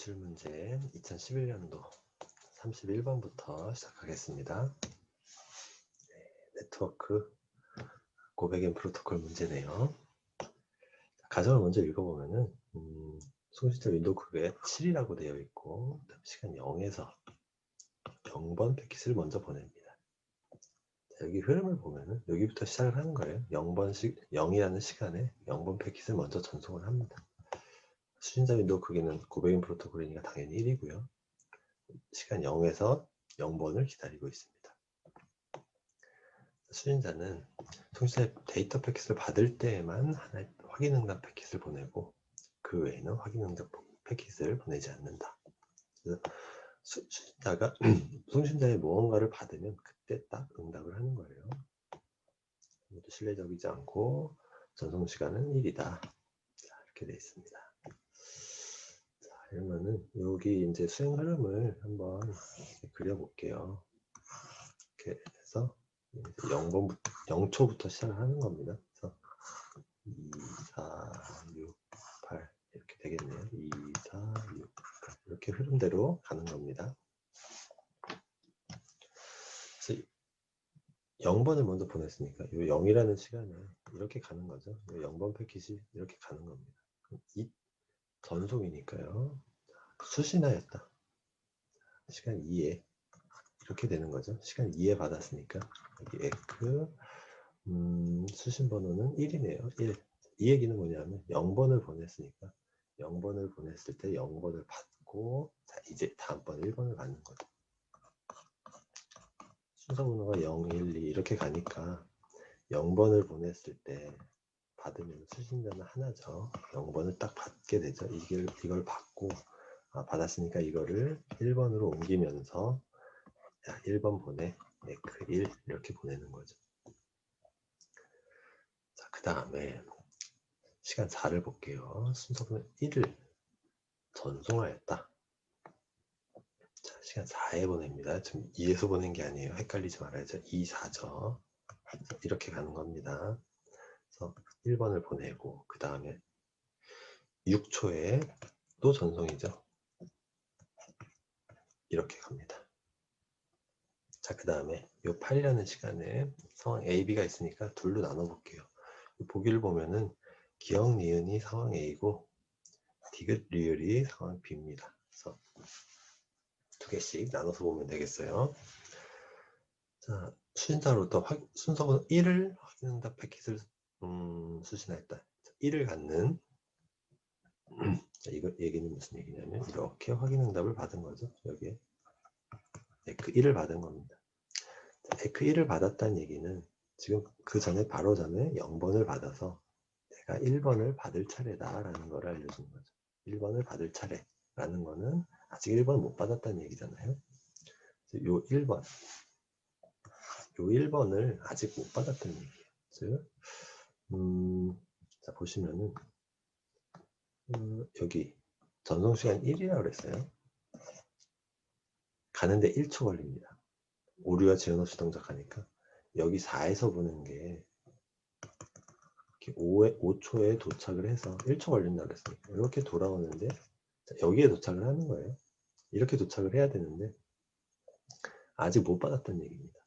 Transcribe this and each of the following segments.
기출문제 2011년도 31번부터 시작하겠습니다. 네트워크 고백앤 프로토콜 문제네요. 가정을 먼저 읽어보면은 송신자 윈도우 크기에 7이라고 되어 있고 시간 0에서 0번 패킷을 먼저 보냅니다. 자, 여기 흐름을 보면은 여기부터 시작을 하는 거예요. 0이라는 시간에 0번 패킷을 먼저 전송을 합니다. 수신자 윈도우 크기는 고백앤 프로토콜이니까 당연히 1이고요. 시간 0에서 0번을 기다리고 있습니다. 수신자는 송신자의 데이터 패킷을 받을 때에만 하나의 확인응답 패킷을 보내고 그 외에는 확인응답 패킷을 보내지 않는다. 그래서 수신자가 송신자의 무언가를 받으면 그때 딱 응답을 하는 거예요. 이것도 신뢰적이지 않고 전송 시간은 1이다. 이렇게 되어 있습니다. 자, 그러면은 여기 이제 수행 흐름을 한번 그려볼게요. 이렇게 해서 0초부터 시작을 하는 겁니다. 그래서 2, 4, 6, 8 이렇게 되겠네요. 2, 4, 6, 8 이렇게 흐름대로 가는 겁니다. 그래서 0번을 먼저 보냈으니까 이 0이라는 시간에 이렇게 가는 거죠. 0번 패킷이 이렇게 가는 겁니다. 이 전송이니까요. 수신하였다. 시간 2에 이렇게 되는 거죠. 시간 2에 받았으니까 여기 에크 수신 번호는 1이네요. 1. 이 얘기는 뭐냐면 0번을 보냈으니까 0번을 보냈을 때 0번을 받고 자, 이제 다음번 1번을 받는 거죠. 순서 번호가 0, 1, 2 이렇게 가니까 0번을 보냈을 때 받으면 수신자는 하나죠. 0번을 딱 받게 되죠. 이걸 받고 받았으니까 이거를 1번으로 옮기면서 야, 1번 보내 에크 1 이렇게 보내는 거죠. 자, 그 다음에 시간 4를 볼게요. 순서번호 1을 전송하였다. 자, 시간 4에 보냅니다. 지금 2에서 보낸 게 아니에요. 헷갈리지 말아야죠. 2, 4죠. 이렇게 가는 겁니다. 그래서 1번을 보내고 그 다음에 6초에 또 전송이죠. 이렇게 갑니다. 자, 그 다음에 이 8이라는 시간에 상황 A, B가 있으니까 둘로 나눠 볼게요. 보기를 보면은 기억, 니은이 상황 A고 디귿, 리을이 상황 B입니다. 그래서 두 개씩 나눠서 보면 되겠어요. 자, 수신자로부터 순서번호 1을 확인응답 패킷을 수신했다. 1을 갖는 이거 얘기는 무슨 얘기냐면 이렇게 확인응답을 받은 거죠. 여기에 에크 1을 받은 겁니다. 에크 1을 받았다는 얘기는 지금 그 전에 바로 전에 0번을 받아서 내가 1번을 받을 차례다라는 걸 알려준 거죠. 1번을 받을 차례라는 거는 아직 1번 못 받았다는 얘기잖아요. 요 1번 요 1번을 아직 못 받았다는 얘기예요. 즉 자, 보시면은 여기 전송시간 1이라고 그랬어요. 가는데 1초 걸립니다. 오류와 지연 없이 동작하니까 여기 4에서 보는 게 이렇게 5초에 도착을 해서 1초 걸린다고 그랬으니까 이렇게 돌아오는데 자, 여기에 도착을 하는 거예요. 이렇게 도착을 해야 되는데 아직 못 받았다는 얘기입니다.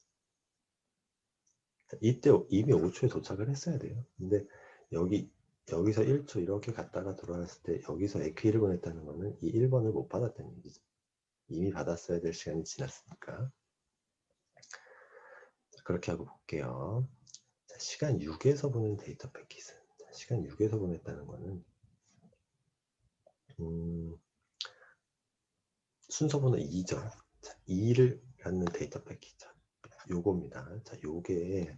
자, 이때 이미 5초에 도착을 했어야 돼요. 근데 여기서 1초 이렇게 갔다가 돌아왔을 때 여기서 에크 1을 보냈다는 거는 이 1번을 못 받았다는 얘기죠. 이미 받았어야 될 시간이 지났으니까. 자, 그렇게 하고 볼게요. 자, 시간 6에서 보낸 데이터 패킷은 자, 시간 6에서 보냈다는 거는 순서번호 2죠. 자, 2를 갖는 데이터 패킷 요겁니다. 자, 요게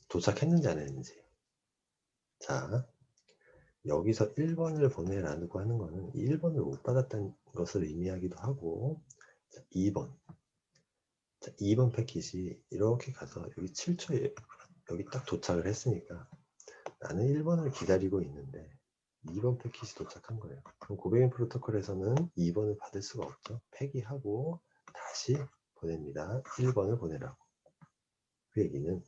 도착했는지 안 했는지. 자, 여기서 1번을 보내라고 하는 거는 1번을 못 받았다는 것을 의미하기도 하고 자, 2번 자, 2번 패킷이 이렇게 가서 여기 7초에 여기 딱 도착을 했으니까 나는 1번을 기다리고 있는데 2번 패킷이 도착한 거예요. 그럼 고백앤 프로토콜에서는 2번을 받을 수가 없죠. 폐기하고 다시 보냅니다. 1번을 보내라고. 그 얘기는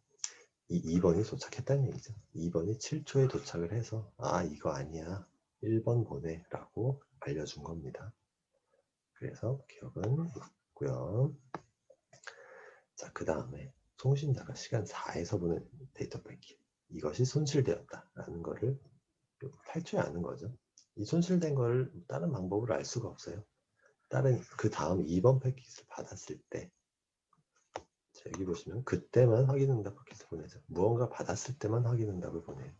이 2번이 도착했다는 얘기죠. 2번이 7초에 도착을 해서 이거 아니야. 1번 보내라고 알려준 겁니다. 그래서 기억은 있고요. 자, 그 다음에 송신자가 시간 4에서 보낸 데이터 패킷, 이것이 손실되었다라는 거를 8초에 아는 거죠. 이 손실된 걸 다른 방법으로 알 수가 없어요. 다른 그 다음 2번 패킷을 받았을 때, 자, 여기 보시면 그때만 확인응답 패킷을 보내죠. 무언가 받았을 때만 확인응답을 보내요.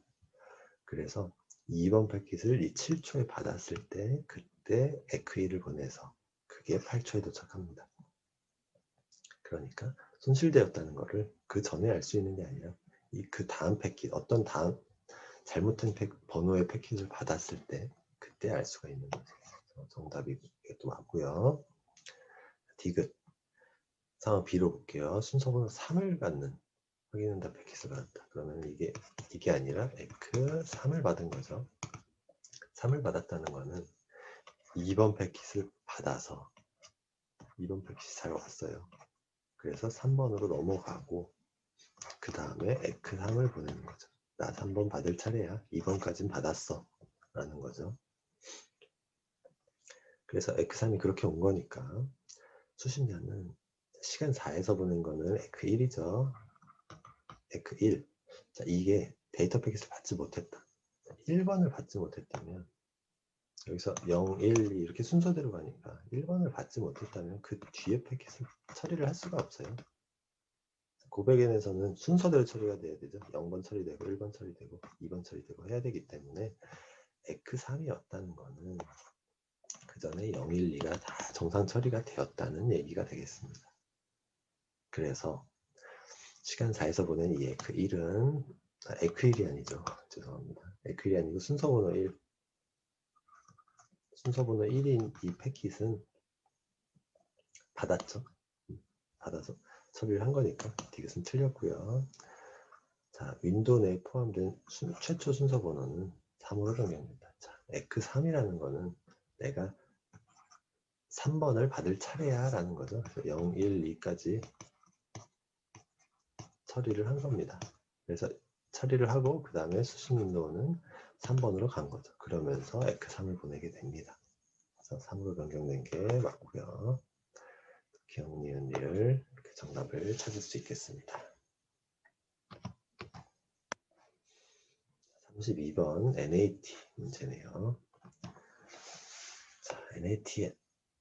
그래서 2번 패킷을 이 7초에 받았을 때 그때 에크이를 보내서 그게 8초에 도착합니다. 그러니까 손실되었다는 거를 그 전에 알 수 있는 게 아니라 이 그 다음 패킷, 어떤 다음 잘못된 번호의 패킷을 받았을 때 그때 알 수가 있는 거죠. 정답이 이것도 맞고요. 디귿 상황 B로 볼게요. 순서번호 3을 갖는 확인응답 패킷을 받았다. 그러면 이게 아니라 에크 3을 받은 거죠. 3을 받았다는 거는 2번 패킷을 받아서 2번 패킷이 잘 왔어요. 그래서 3번으로 넘어가고 그 다음에 에크 3을 보내는 거죠. 나 3번 받을 차례야. 2번까지는 받았어 라는 거죠. 그래서 에크 3이 그렇게 온 거니까 수신자는 시간 4에서 보낸 거는 에크 1이죠. 에크 1. 자, 이게 데이터 패킷을 받지 못했다. 1번을 받지 못했다면 여기서 0, 1, 2 이렇게 순서대로 가니까 1번을 받지 못했다면 그 뒤에 패킷을 처리를 할 수가 없어요. 고백엔에서는 순서대로 처리가 돼야 되죠. 0번 처리되고 1번 처리되고 2번 처리되고 해야 되기 때문에 에크 3이었다는 거는 그 전에 0, 1, 2가 다 정상 처리가 되었다는 얘기가 되겠습니다. 그래서 시간 4에서 보낸 이 에크 1은 에크 1이 아니죠. 죄송합니다. 에크 1이 아니고 순서번호 1. 순서번호 1인 이 패킷은 받았죠. 받아서 처리를 한 거니까 디귿은 틀렸고요. 자, 윈도우 내에 포함된 최초 순서 번호는 3으로 변경된다. 자, 에크 3이라는 거는 내가 3번을 받을 차례야 라는 거죠. 0, 1, 2까지 처리를 한 겁니다. 그래서 처리를 하고 그 다음에 수신 윈도우는 3번으로 간 거죠. 그러면서 에크 3을 보내게 됩니다. 그래서 3으로 변경된 게 맞고요. 기억, 니은, 리을 이렇게 정답을 찾을 수 있겠습니다. 32번 NAT 문제네요. 자, NAT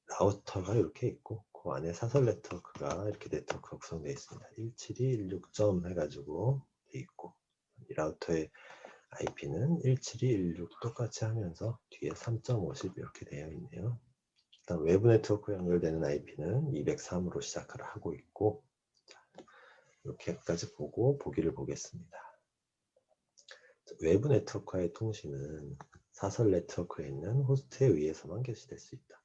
라우터가 이렇게 있고 그 안에 사설 네트워크가 이렇게 네트워크가 구성되어 있습니다. 172.16점 해가지고 돼 있고 이 라우터의 IP는 172.16 똑같이 하면서 뒤에 3.50 이렇게 되어 있네요. 일단 외부 네트워크 연결되는 IP는 203으로 시작을 하고 있고 자, 이렇게까지 보고 보기를 보겠습니다. 외부 네트워크와의 통신은 사설 네트워크에 있는 호스트에 의해서만 개시될 수 있다.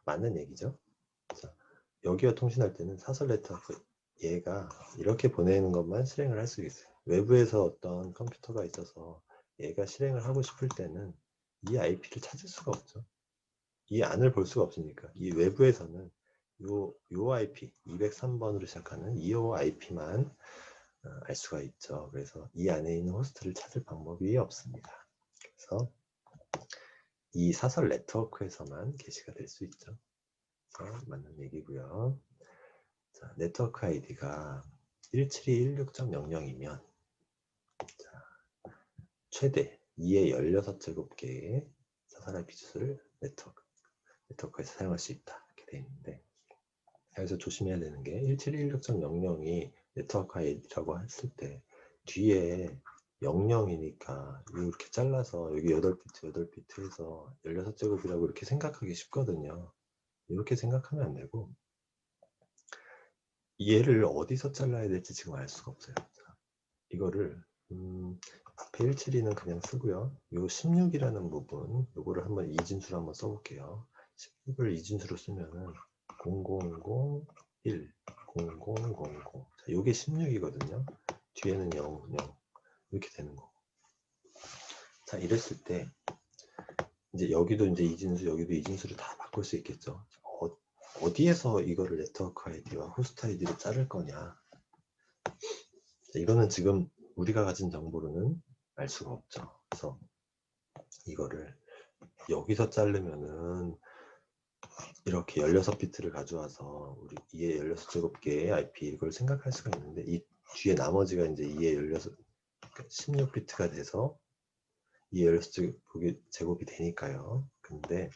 맞는 얘기죠. 자, 여기와 통신할 때는 사설 네트워크 얘가 이렇게 보내는 것만 실행을 할 수 있어요. 외부에서 어떤 컴퓨터가 있어서 얘가 실행을 하고 싶을 때는 이 IP를 찾을 수가 없죠. 이 안을 볼 수가 없으니까 이 외부에서는 요 IP 203번으로 시작하는 이 IP만 알 수가 있죠. 그래서 이 안에 있는 호스트를 찾을 방법이 없습니다. 그래서 이 사설 네트워크에서만 게시가 될 수 있죠. 그래서 맞는 얘기고요. 자, 네트워크 아이디가 172.16.00이면 최대 2의 16제곱개의 사설 IP 주소를 네트워크에서 사용할 수 있다. 이렇게 되어 있는데 여기서 조심해야 되는 게 172.16.00이 네트워크 아이디라고 했을 때 뒤에 00이니까 이렇게 잘라서 여기 8비트 8비트에서 16제곱이라고 이렇게 생각하기 쉽거든요. 이렇게 생각하면 안 되고 얘를 어디서 잘라야 될지 지금 알 수가 없어요. 자, 이거를 앞에 172는 그냥 쓰고요. 요 16이라는 부분 요거를 한번 이진수로 한번 써볼게요. 16을 이진수로 쓰면은 0001 0000 자, 요게 16이거든요. 뒤에는 0 0 이렇게 되는 거고. 자, 이랬을 때 이제 여기도 이제 이진수 여기도 이진수를 다 바꿀 수 있겠죠. 어디에서 이거를 네트워크 아이디와 호스트 아이디를 자를 거냐. 자, 이거는 지금 우리가 가진 정보로는 알 수가 없죠. 그래서 이거를 여기서 자르면은 이렇게 16비트를 가져와서 우리 2의 16제곱계의 IP 이걸 생각할 수가 있는데 이 뒤에 나머지가 이제 2의 16비트가 돼서 2의 16제곱이 되니까요. 근데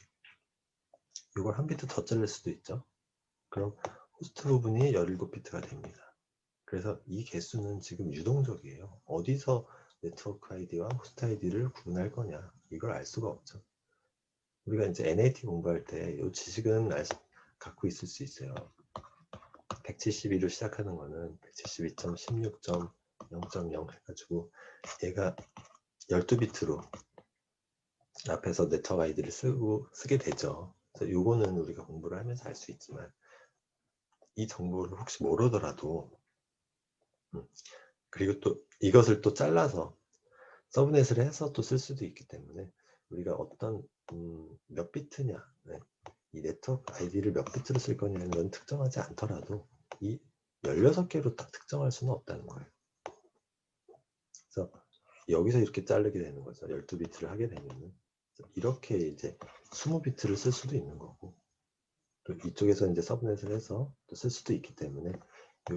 이걸 한 비트 더 자를 수도 있죠. 그럼 호스트 부분이 17비트가 됩니다. 그래서 이 개수는 지금 유동적이에요. 어디서 네트워크 아이디와 호스트 아이디를 구분할 거냐 이걸 알 수가 없죠. 우리가 이제 NAT 공부할 때 이 지식은 갖고 있을 수 있어요. 172로 시작하는 거는 172.16.0.0 해가지고 얘가 12비트로 앞에서 네트워크 아이디를 쓰게 되죠. 그래서 요거는 우리가 공부를 하면서 알 수 있지만 이 정보를 혹시 모르더라도 그리고 또 이것을 또 잘라서 서브넷을 해서 또 쓸 수도 있기 때문에 우리가 어떤 몇 비트냐 이 네트워크 아이디를 몇 비트로 쓸 거냐는 건 특정하지 않더라도 이 16개로 딱 특정할 수는 없다는 거예요. 그래서 여기서 이렇게 자르게 되는 거죠. 12비트를 하게 되면은 이렇게 이제 20비트를 쓸 수도 있는 거고 또 이쪽에서 이제 서브넷을 해서 또 쓸 수도 있기 때문에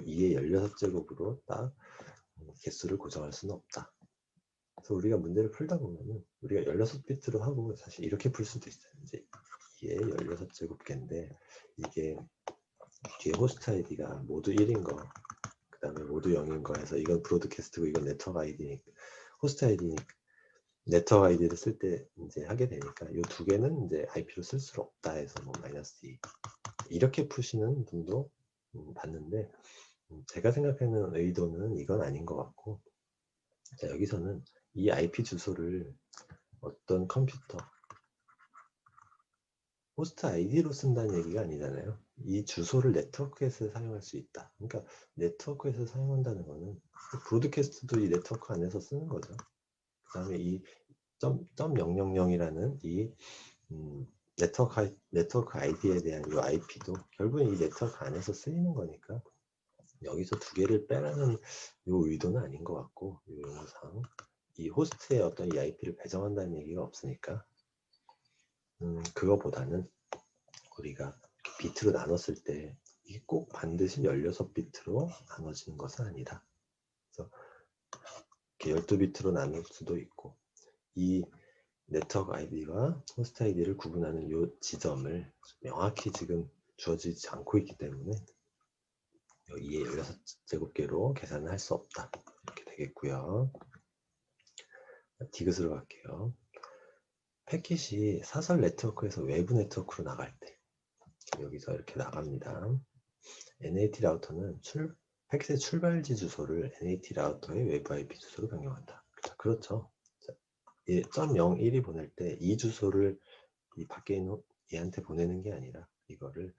이 2의 16제곱으로 딱 개수를 고정할 수는 없다. 그래서 우리가 문제를 풀다 보면은 우리가 16비트로 하고 사실 이렇게 풀 수도 있어요. 이제 2의 16제곱계인데 이게 뒤에 호스트 아이디가 모두 1인 거, 그 다음에 모두 0인 거 해서 이건 브로드캐스트고 이건 네트워크 아이디니까 호스트 아이디니까 네트워크 아이디를 쓸 때 이제 하게 되니까 이 두 개는 이제 IP로 쓸 수 없다 해서 뭐 -2 이렇게 푸시는 분도 봤는데 제가 생각하는 의도는 이건 아닌 것 같고 자, 여기서는 이 IP 주소를 어떤 컴퓨터 호스트 아이디로 쓴다는 얘기가 아니잖아요. 이 주소를 네트워크에서 사용할 수 있다. 그러니까 네트워크에서 사용한다는 거는 브로드캐스트도 이 네트워크 안에서 쓰는 거죠. 그 다음에 이 .000이라는 이 네트워크 아이디에 대한 이 IP도 결국엔 이 네트워크 안에서 쓰이는 거니까 여기서 두 개를 빼라는 이 의도는 아닌 것 같고 이 용어상 이 호스트에 어떤 이 IP를 배정한다는 얘기가 없으니까 그거보다는 우리가 비트로 나눴을 때 이게 꼭 반드시 16비트로 나눠지는 것은 아니다. 그래서 이렇게 12비트로 나눌 수도 있고 이 네트워크 아이디와 호스트 아이디를 구분하는 이 지점을 명확히 지금 주어지지 않고 있기 때문에 2의 16제곱계로 계산을 할 수 없다. 이렇게 되겠고요. 디귿으로 갈게요. 패킷이 사설 네트워크에서 외부 네트워크로 나갈 때 여기서 이렇게 나갑니다. NAT 라우터는 패킷의 출발지 주소를 NAT 라우터의 외부 IP 주소로 변경한다. 그렇죠. 0.01이 보낼 때 이 주소를 이 밖에 있는 얘한테 보내는 게 아니라 이거를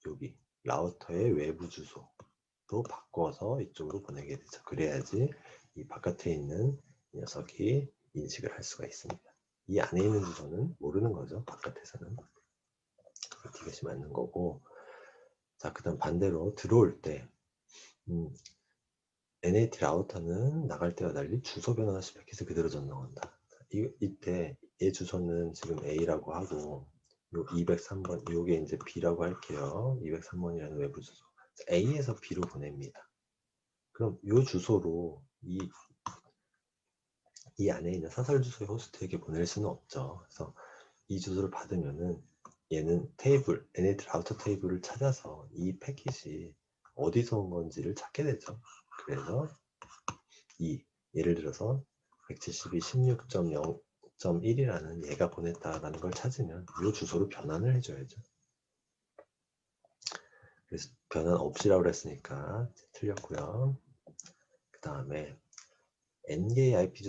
여기 라우터의 외부 주소로 바꿔서 이쪽으로 보내게 되죠. 그래야지 이 바깥에 있는 녀석이 인식을 할 수가 있습니다. 이 안에 있는 주소는 모르는 거죠. 바깥에서는. 이것이 맞는 거고 자, 그 다음 반대로 들어올 때 NAT 라우터는 나갈 때와 달리 주소 변환 시 패킷을 그대로 전송한다. 이때 얘 주소는 지금 A라고 하고 요 203번 요게 이제 B라고 할게요. 203번이라는 외부 주소. A에서 B로 보냅니다. 그럼 요 주소로 이 안에 있는 사설 주소의 호스트에게 보낼 수는 없죠. 그래서 이 주소를 받으면은 얘는 테이블, NAT 라우터 테이블을 찾아서 이 패킷이 어디서 온 건지를 찾게 되죠. 그래서 예를 들어서 172 16.0.1이라는 얘가 보냈다라는 걸 찾으면 이 주소로 변환을 해줘야죠. 그래서 변환 없이라고 그랬으니까 틀렸고요. 그 다음에 n개의 IP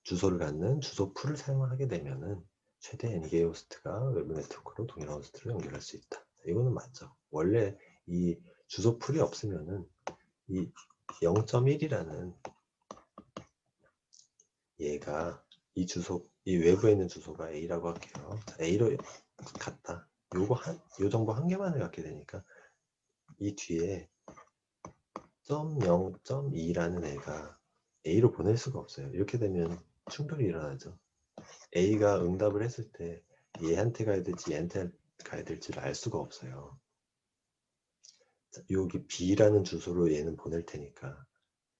주소를 갖는 주소 풀을 사용하게 되면은 최대 n개의 호스트가 외부 네트워크로 동일한 호스트로 연결할 수 있다. 이거는 맞죠. 원래 이 주소 풀이 없으면은 이 0.1이라는 얘가 이 외부에 있는 주소가 A라고 할게요. A로 갔다. 요 정보 한 개만을 갖게 되니까 이 뒤에 .0.2라는 애가 A로 보낼 수가 없어요. 이렇게 되면 충돌이 일어나죠. A가 응답을 했을 때 얘한테 가야 될지 얘한테 가야 될지를 알 수가 없어요. 자, 여기 B라는 주소로 얘는 보낼 테니까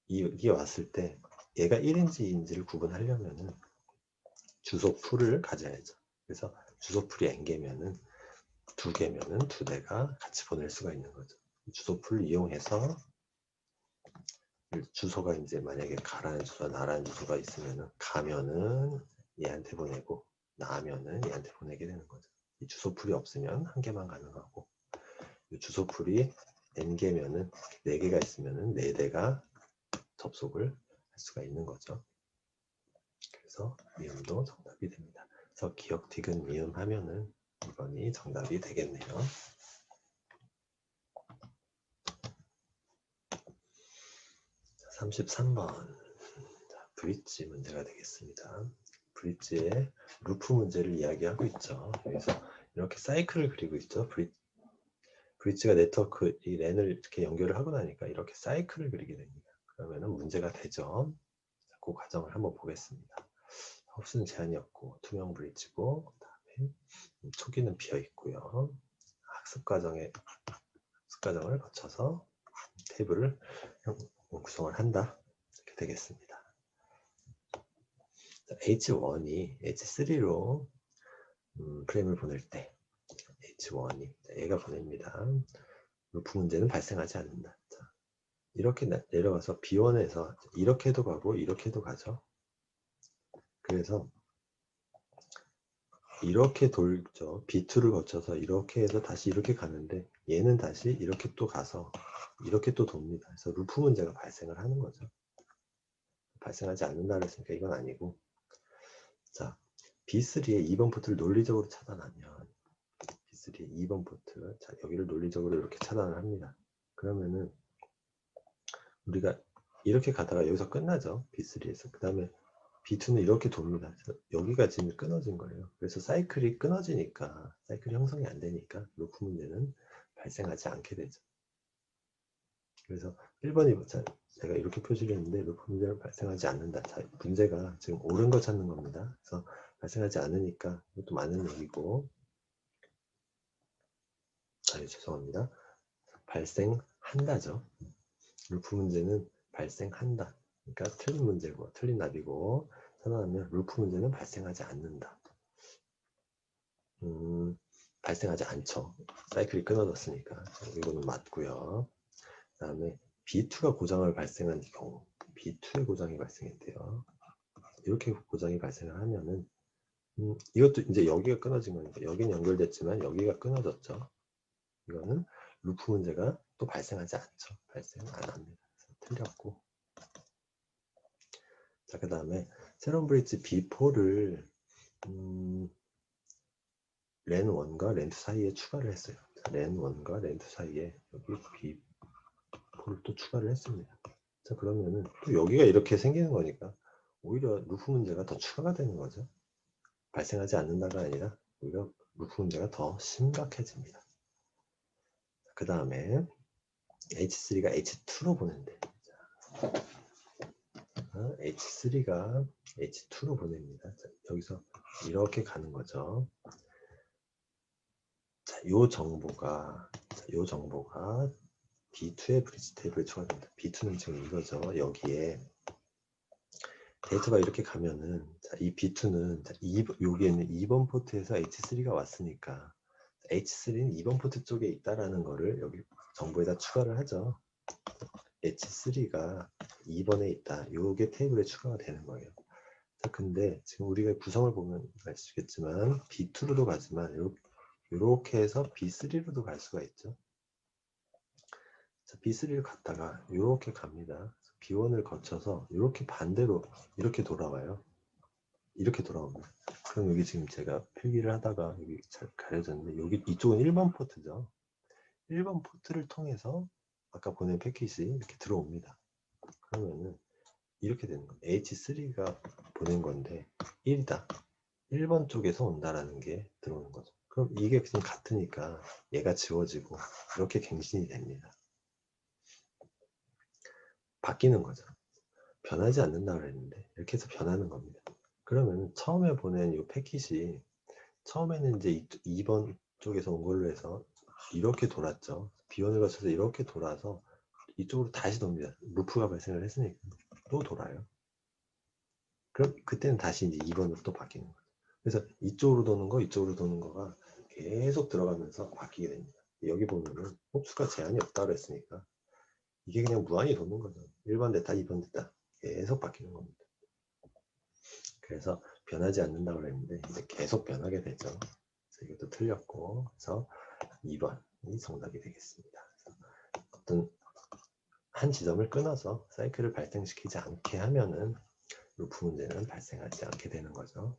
이게 왔을 때 얘가 1인지 2인지를 구분하려면은 주소풀을 가져야죠. 그래서 주소풀이 n개면은 2개면은 2대가 같이 보낼 수가 있는 거죠. 주소풀을 이용해서 주소가 이제 만약에 가라는 주소, 나라는 주소가 있으면은 가면은 얘한테 보내고 나면은 얘한테 보내게 되는 거죠. 이 주소풀이 없으면 1개만 가능하고 이 주소풀이 n개면은 4개가 있으면은 4대가 접속을 할 수가 있는 거죠. 그래서 미음도 정답이 됩니다. 그래서 기억 디귿 미음 하면은 2번이 정답이 되겠네요. 33번 브릿지 문제가 되겠습니다. 브릿지의 루프 문제를 이야기하고 있죠. 여기서 이렇게 사이클을 그리고 있죠. 브릿지가 네트워크 이 랜을 이렇게 연결을 하고 나니까 이렇게 사이클을 그리게 됩니다. 그러면은 문제가 되죠. 그 과정을 한번 보겠습니다. 흡수는 제한이 없고 투명 브릿지고 그다음에 초기는 비어 있고요. 학습 과정을 거쳐서 테이블을 구성을 한다. 이렇게 되겠습니다. H1이 H3로 프레임을 보낼 때 H1이 얘가 보냅니다. 루프 문제는 발생하지 않는다. 자, 이렇게 내려가서 B1에서 이렇게도 가고 이렇게도 가죠. 그래서 이렇게 돌죠. B2를 거쳐서 이렇게 해서 다시 이렇게 가는데 얘는 다시 이렇게 또 가서 이렇게 또 돕니다. 그래서 루프 문제가 발생을 하는 거죠. 발생하지 않는다 그랬으니까 이건 아니고, 자 B3의 2번 포트를 논리적으로 차단하면 B3의 2번 포트, 자 여기를 논리적으로 이렇게 차단을 합니다. 그러면은 우리가 이렇게 가다가 여기서 끝나죠. B3에서. 그 다음에 B2는 이렇게 돕니다. 그래서 여기가 지금 끊어진 거예요. 그래서 사이클이 끊어지니까, 사이클이 형성이 안 되니까 루프 문제는 발생하지 않게 되죠. 그래서 1번이 제가 이렇게 표시를 했는데 루프 문제는 발생하지 않는다. 자, 문제가 지금 옳은 거 찾는 겁니다. 그래서 발생하지 않으니까 이것도 맞는 얘기고, 죄송합니다. 발생한다죠. 루프 문제는 발생한다. 그러니까 틀린 문제고 틀린 답이고, 선언하면 루프 문제는 발생하지 않는다. 발생하지 않죠. 사이클이 끊어졌으니까. 이거는 맞고요. 그 다음에 B2가 고장을 발생한 경우, B2의 고장이 발생했대요. 이렇게 고장이 발생을 하면은 이것도 이제 여기가 끊어진 거니까 여기는 연결됐지만 여기가 끊어졌죠. 이거는 루프 문제가 또 발생하지 않죠. 발생 안 합니다. 틀렸고. 자, 그 다음에 새로운 브릿지 B4를 랜1과 랜2 사이에 추가를 했어요. 랜1과 랜2 사이에 여기 B4를 또 추가를 했습니다. 자, 그러면은 또 여기가 이렇게 생기는 거니까 오히려 루프 문제가 더 추가가 되는 거죠. 발생하지 않는다가 아니라 오히려 루프 문제가 더 심각해집니다. 그 다음에 H3가 H2로 보낸대. H3가 H2로 보냅니다. 자, 여기서 이렇게 가는 거죠. 자, 요 정보가 B2의 브릿지 테이블에 추가됩니다. B2는 지금 이거죠. 여기에 데이터가 이렇게 가면은, 자, 이 B2는 여기에는 2번 포트에서 H3가 왔으니까 H3는 2번 포트 쪽에 있다라는 거를 여기 정보에다 추가를 하죠. H3가 2번에 있다. 요게 테이블에 추가가 되는 거예요. 자, 근데 지금 우리가 구성을 보면 아시겠지만 B2로도 가지만 이렇게 해서 B3로도 갈 수가 있죠. 자, B3를 갔다가 이렇게 갑니다. B1을 거쳐서 이렇게 반대로 이렇게 돌아와요. 이렇게 돌아옵니다. 그럼 여기 지금 제가 필기를 하다가 여기 잘 가려졌는데 여기 이쪽은 1번 포트죠. 1번 포트를 통해서 아까 보낸 패킷이 이렇게 들어옵니다. 그러면은 이렇게 되는 거예요. H3가 보낸 건데 1이다. 1번 쪽에서 온다라는 게 들어오는 거죠. 그럼 이게 그냥 같으니까 얘가 지워지고 이렇게 갱신이 됩니다. 바뀌는 거죠. 변하지 않는다고 그랬는데 이렇게 해서 변하는 겁니다. 그러면 처음에 보낸 이 패킷이 처음에는 이제 2번 이쪽에서 온 걸로 해서 이렇게 돌았죠. B1을 거쳐서 이렇게 돌아서 이쪽으로 다시 돕니다. 루프가 발생을 했으니까 또 돌아요. 그럼 그때는 다시 이제 2번으로 또 바뀌는 거죠. 그래서 이쪽으로 도는 거, 이쪽으로 도는 거가 계속 들어가면서 바뀌게 됩니다. 여기 보면은 흡수가 제한이 없다고 했으니까 이게 그냥 무한히 도는 거죠. 1번 됐다, 2번 됐다. 계속 바뀌는 겁니다. 그래서 변하지 않는다고 그랬는데 이제 계속 변하게 되죠. 그래서 이것도 틀렸고, 그래서 2번이 정답이 되겠습니다. 어떤 한 지점을 끊어서 사이클을 발생시키지 않게 하면은 루프 문제는 발생하지 않게 되는 거죠.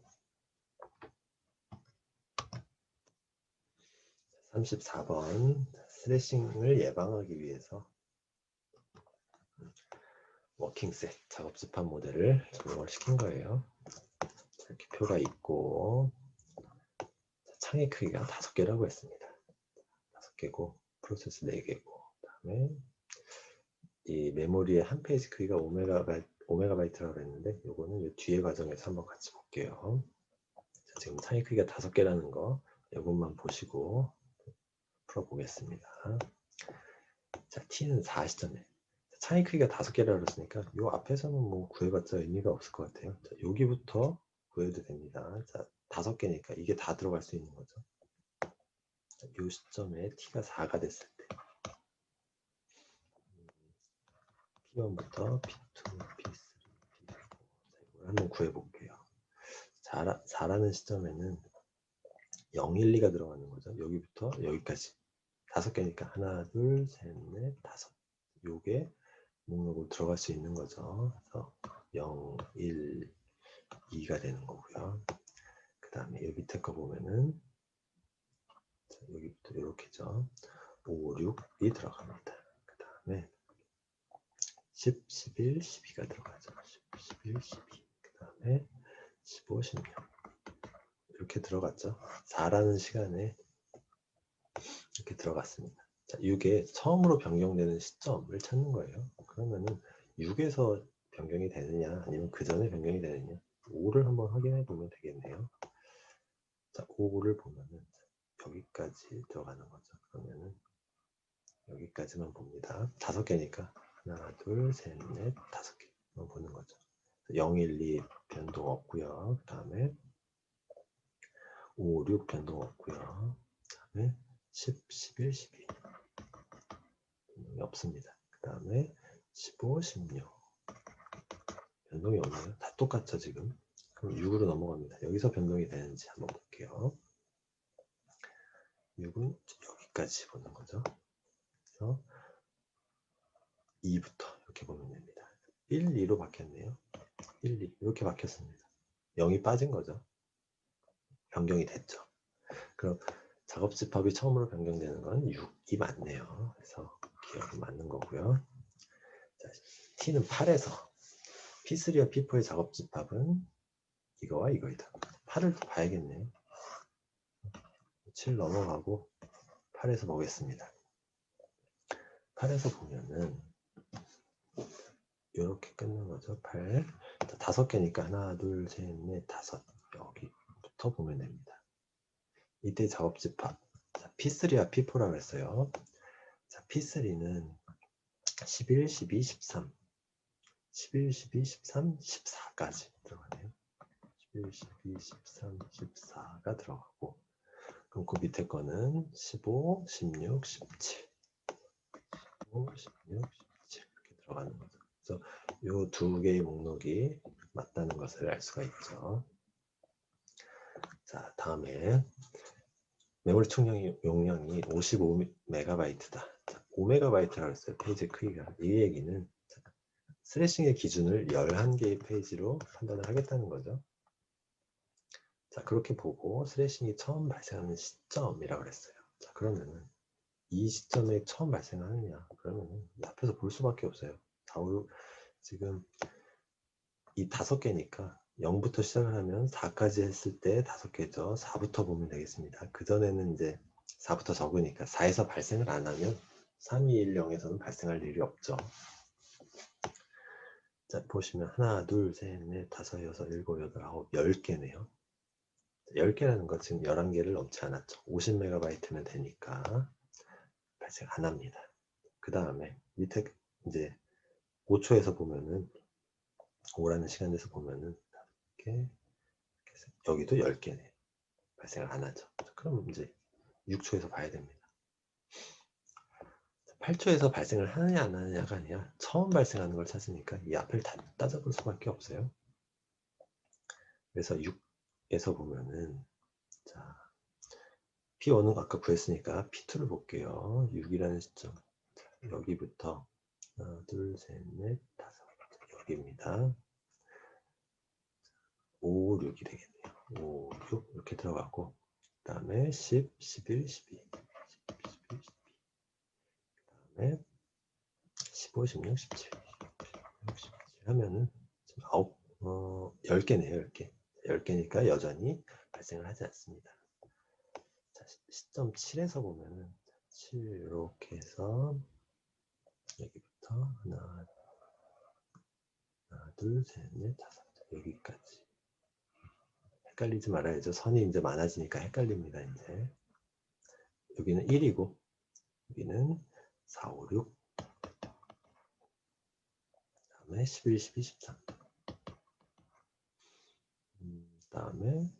34번 스레싱을 예방하기 위해서 워킹셋 작업 집합 모델을 적용을 시킨 거예요. 이렇게 표가 있고 창의 크기가 5개라고 했습니다. 5개고 프로세스 4개고 그다음에 이 메모리의 한 페이지 크기가 오메가바이트라고 했는데 요거는 이 뒤에 과정에서 한번 같이 볼게요. 자, 지금 창의 크기가 5개라는 거 이것만 보시고 풀어보겠습니다. 자, t는 4시점에 창의 크기가 5개라고 했으니까 요 앞에서는 뭐 구해봤자 의미가 없을 것 같아요. 자, 여기부터 구해도 됩니다. 자, 5개니까 이게 다 들어갈 수 있는 거죠. 자, 요 시점에 t가 4가 됐을 때 P1부터 P2, P3, P4 이걸 한번 구해볼게요. 4라는 시점에는 0, 1, 2가 들어가는 거죠. 여기부터 여기까지 5개니까 하나, 둘, 셋, 넷, 5 요게 목록으로 들어갈 수 있는 거죠. 그래서 0, 1, 2가 되는 거고요. 그 다음에 여기 밑에 거 보면은 자, 여기부터 이렇게죠. 5, 6이 들어갑니다. 그 다음에 10, 11, 12가 들어가죠. 10, 11, 12. 그 다음에 15, 16 이렇게 들어갔죠. 4라는 시간에 이렇게 들어갔습니다. 자, 6에 처음으로 변경되는 시점을 찾는 거예요. 그러면은 6에서 변경이 되느냐 아니면 그 전에 변경이 되느냐 5를 한번 확인해 보면 되겠네요. 자, 5를 보면은 여기까지 들어가는 거죠. 그러면은 여기까지만 봅니다. 5개니까 하나, 둘, 셋, 넷, 5개만 보는 거죠. 0, 1, 2 변동 없고요. 그 다음에 5, 6 변동 없고요. 그 다음에 10, 11, 12 변동이 없습니다. 그 다음에 15, 16 변동이 없네요. 다 똑같죠 지금. 그럼 6으로 넘어갑니다. 여기서 변동이 되는지 한번 볼게요. 6은 여기까지 보는 거죠. 그래서 2부터 이렇게 보면 됩니다. 1, 2로 바뀌었네요. 1, 2 이렇게 바뀌었습니다. 0이 빠진 거죠. 변경이 됐죠. 그럼 작업 집합이 처음으로 변경되는 건 6이 맞네요. 그래서 기억이 맞는 거고요. 자, t는 8에서 P3와 P4의 작업 집합은 이거와 이거이다. 8을 또 봐야겠네요. 7 넘어가고 8에서 보겠습니다. 8에서 보면은 이렇게 끊는 거죠. 8. 자, 5개니까 하나, 둘, 셋, 넷, 5. 여기부터 보면 됩니다. 이때 작업 집합. 자, P3와 P4라고 했어요. 자, P3는 11, 12, 13. 11, 12, 13, 14까지 들어가네요. 11, 12, 13, 14가 들어가고 그럼 그 밑에 거는 15, 16, 17 15, 16, 17 이렇게 들어가는 거죠. 그래서 이 두 개의 목록이 맞다는 것을 알 수가 있죠. 자, 다음에 메모리 충전 용량이 55MB다. 5MB라고 했어요. 페이지 크기가. 이 얘기는 스레싱의 기준을 11개의 페이지로 판단을 하겠다는 거죠. 자, 그렇게 보고 스레싱이 처음 발생하는 시점이라고 그랬어요. 자, 그러면은 이 시점에 처음 발생하느냐? 그러면은 앞에서 볼 수밖에 없어요. 지금 이 5개니까 0부터 시작을 하면 4까지 했을 때 5개죠. 4부터 보면 되겠습니다. 그전에는 이제 4부터 적으니까 4에서 발생을 안 하면 3, 2, 1, 0에서는 발생할 일이 없죠. 자, 보시면 하나, 둘, 셋, 넷, 5, 6, 7, 8, 9, 10개네요. 10개라는 건 지금 11개를 넘지 않았죠. 50MB면 되니까 발생 안 합니다. 그 다음에 밑에 이제 5초에서 보면은 5라는 시간에서 보면은 이렇게 여기도 10개네. 발생을 안 하죠. 그럼 이제 6초에서 봐야 됩니다. 8초에서 발생을 하느냐 안 하느냐가 아니라 처음 발생하는 걸 찾으니까 이 앞을 다 따져볼 수밖에 없어요. 그래서 6에서 보면은 자 P1은 아까 구했으니까 P2를 볼게요. 6이라는 시점 여기부터 하나 둘 셋 넷 다섯 여기입니다. 5, 6이 되겠네요. 5, 6 이렇게 들어가고 그 다음에 10, 11, 12 그 다음에 15, 16, 17 하면은 지금 10개네요. 10개 10개니까 여전히 발생을 하지 않습니다. 자, 시점 7에서 보면은 7 이렇게 해서 여기부터 하나 둘 셋 넷 다섯 여기까지 헷갈리지 말아야죠. 선이 이제 많아지니까 헷갈립니다. 이제 여기는 1이고 여기는 4, 5, 6 다음에 11, 12, 13 다음에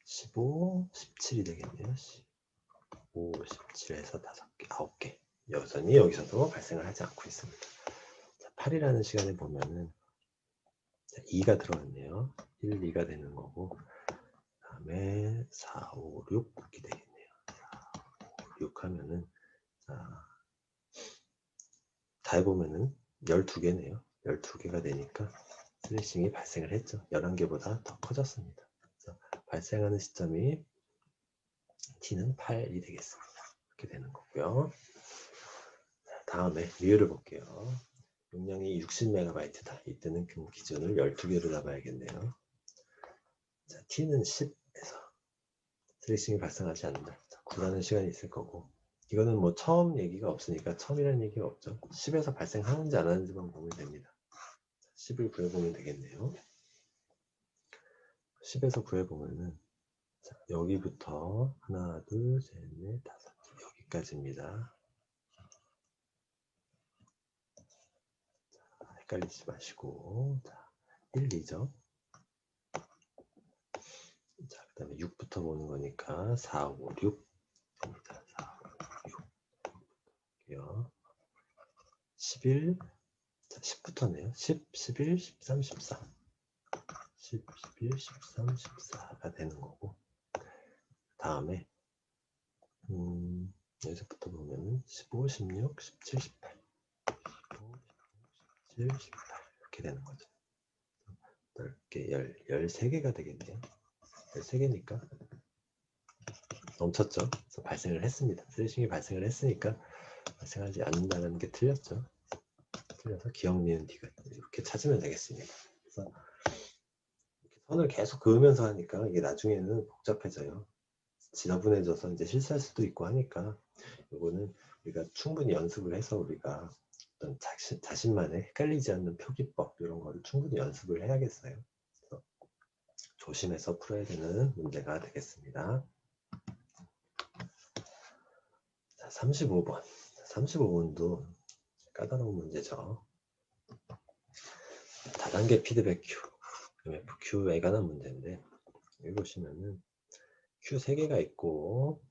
15, 17이 되겠네요. 15, 17에서 5개, 9개 여전히 여기서도 발생을 하지 않고 있습니다. 자, 8이라는 시간에 보면은 2가 들어왔네요. 1, 2가 되는 거고 그 다음에 4, 5, 6 이렇게 되겠네요. 4, 5, 6 하면은 다 해보면은 12개네요. 12개가 되니까 슬래싱이 발생을 했죠. 11개보다 더 커졌습니다. 그래서 발생하는 시점이 t는 8이 되겠습니다. 이렇게 되는 거고요. 다음에 리뷰를 볼게요. 용량이 60MB다. 이때는 그 기준을 12개로 잡아야겠네요. 자, t는 10에서 슬래싱이 발생하지 않는다. 9라는 시간이 있을 거고 이거는 뭐 처음 얘기가 없으니까 처음이라는 얘기가 없죠. 10에서 발생하는지 안 하는지만 보면 됩니다. 10을 구해보면 되겠네요. 10에서 구해보면은 자, 여기부터 하나 둘 셋 넷 다섯 여기까지입니다. 자, 헷갈리지 마시고 자, 1, 2죠. 자, 그 다음에 6부터 보는 거니까 4, 5, 6 입니다. 4, 5, 6 11 자, 10부터네요. 10, 11, 13, 14 10, 11, 13, 14가 되는 거고 다음에 여기서부터 보면은 15, 16, 17, 18 15, 17, 18 이렇게 되는 거죠. 10개, 13개가 되겠네요. 13개니까 넘쳤죠. 그래서 발생을 했습니다. 슬래싱이 발생을 했으니까 발생하지 않는다는 게 틀렸죠. 틀려서 기억, 니은, 디귿 이렇게 찾으면 되겠습니다. 그래서 선을 계속 그으면서 하니까 이게 나중에는 복잡해져요. 지저분해져서 이제 실수할 수도 있고 하니까 이거는 우리가 충분히 연습을 해서 우리가 어떤 자신만의 헷갈리지 않는 표기법 이런 거를 충분히 연습을 해야겠어요. 그래서 조심해서 풀어야 되는 문제가 되겠습니다. 자, 35번. 35번도 까다로운 문제죠. 다단계 피드백 Q, MFQ에 관한 문제인데 여기 보시면은 Q 3개가 있고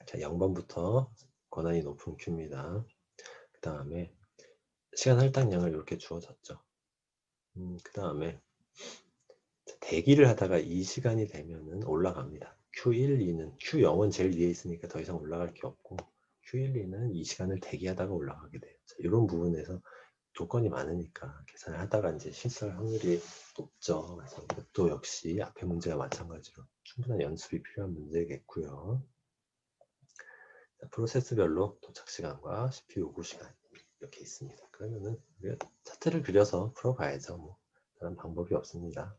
자, 0번부터 권한이 높은 Q입니다. 그 다음에 시간 할당량을 이렇게 주어졌죠. 그 다음에 대기를 하다가 이 시간이 되면은 올라갑니다. Q1, 2는 Q0은 제일 위에 있으니까 더 이상 올라갈 게 없고 Q1, 2는 이 시간을 대기하다가 올라가게 돼요. 자, 이런 부분에서 조건이 많으니까 계산을 하다가 이제 실수할 확률이 높죠. 그래서 이것도 역시 앞의 문제와 마찬가지로 충분한 연습이 필요한 문제겠고요. 자, 프로세스별로 도착 시간과 CPU 요구 시간 이렇게 있습니다. 그러면은 우리가 차트를 그려서 풀어봐야죠. 뭐 다른 방법이 없습니다.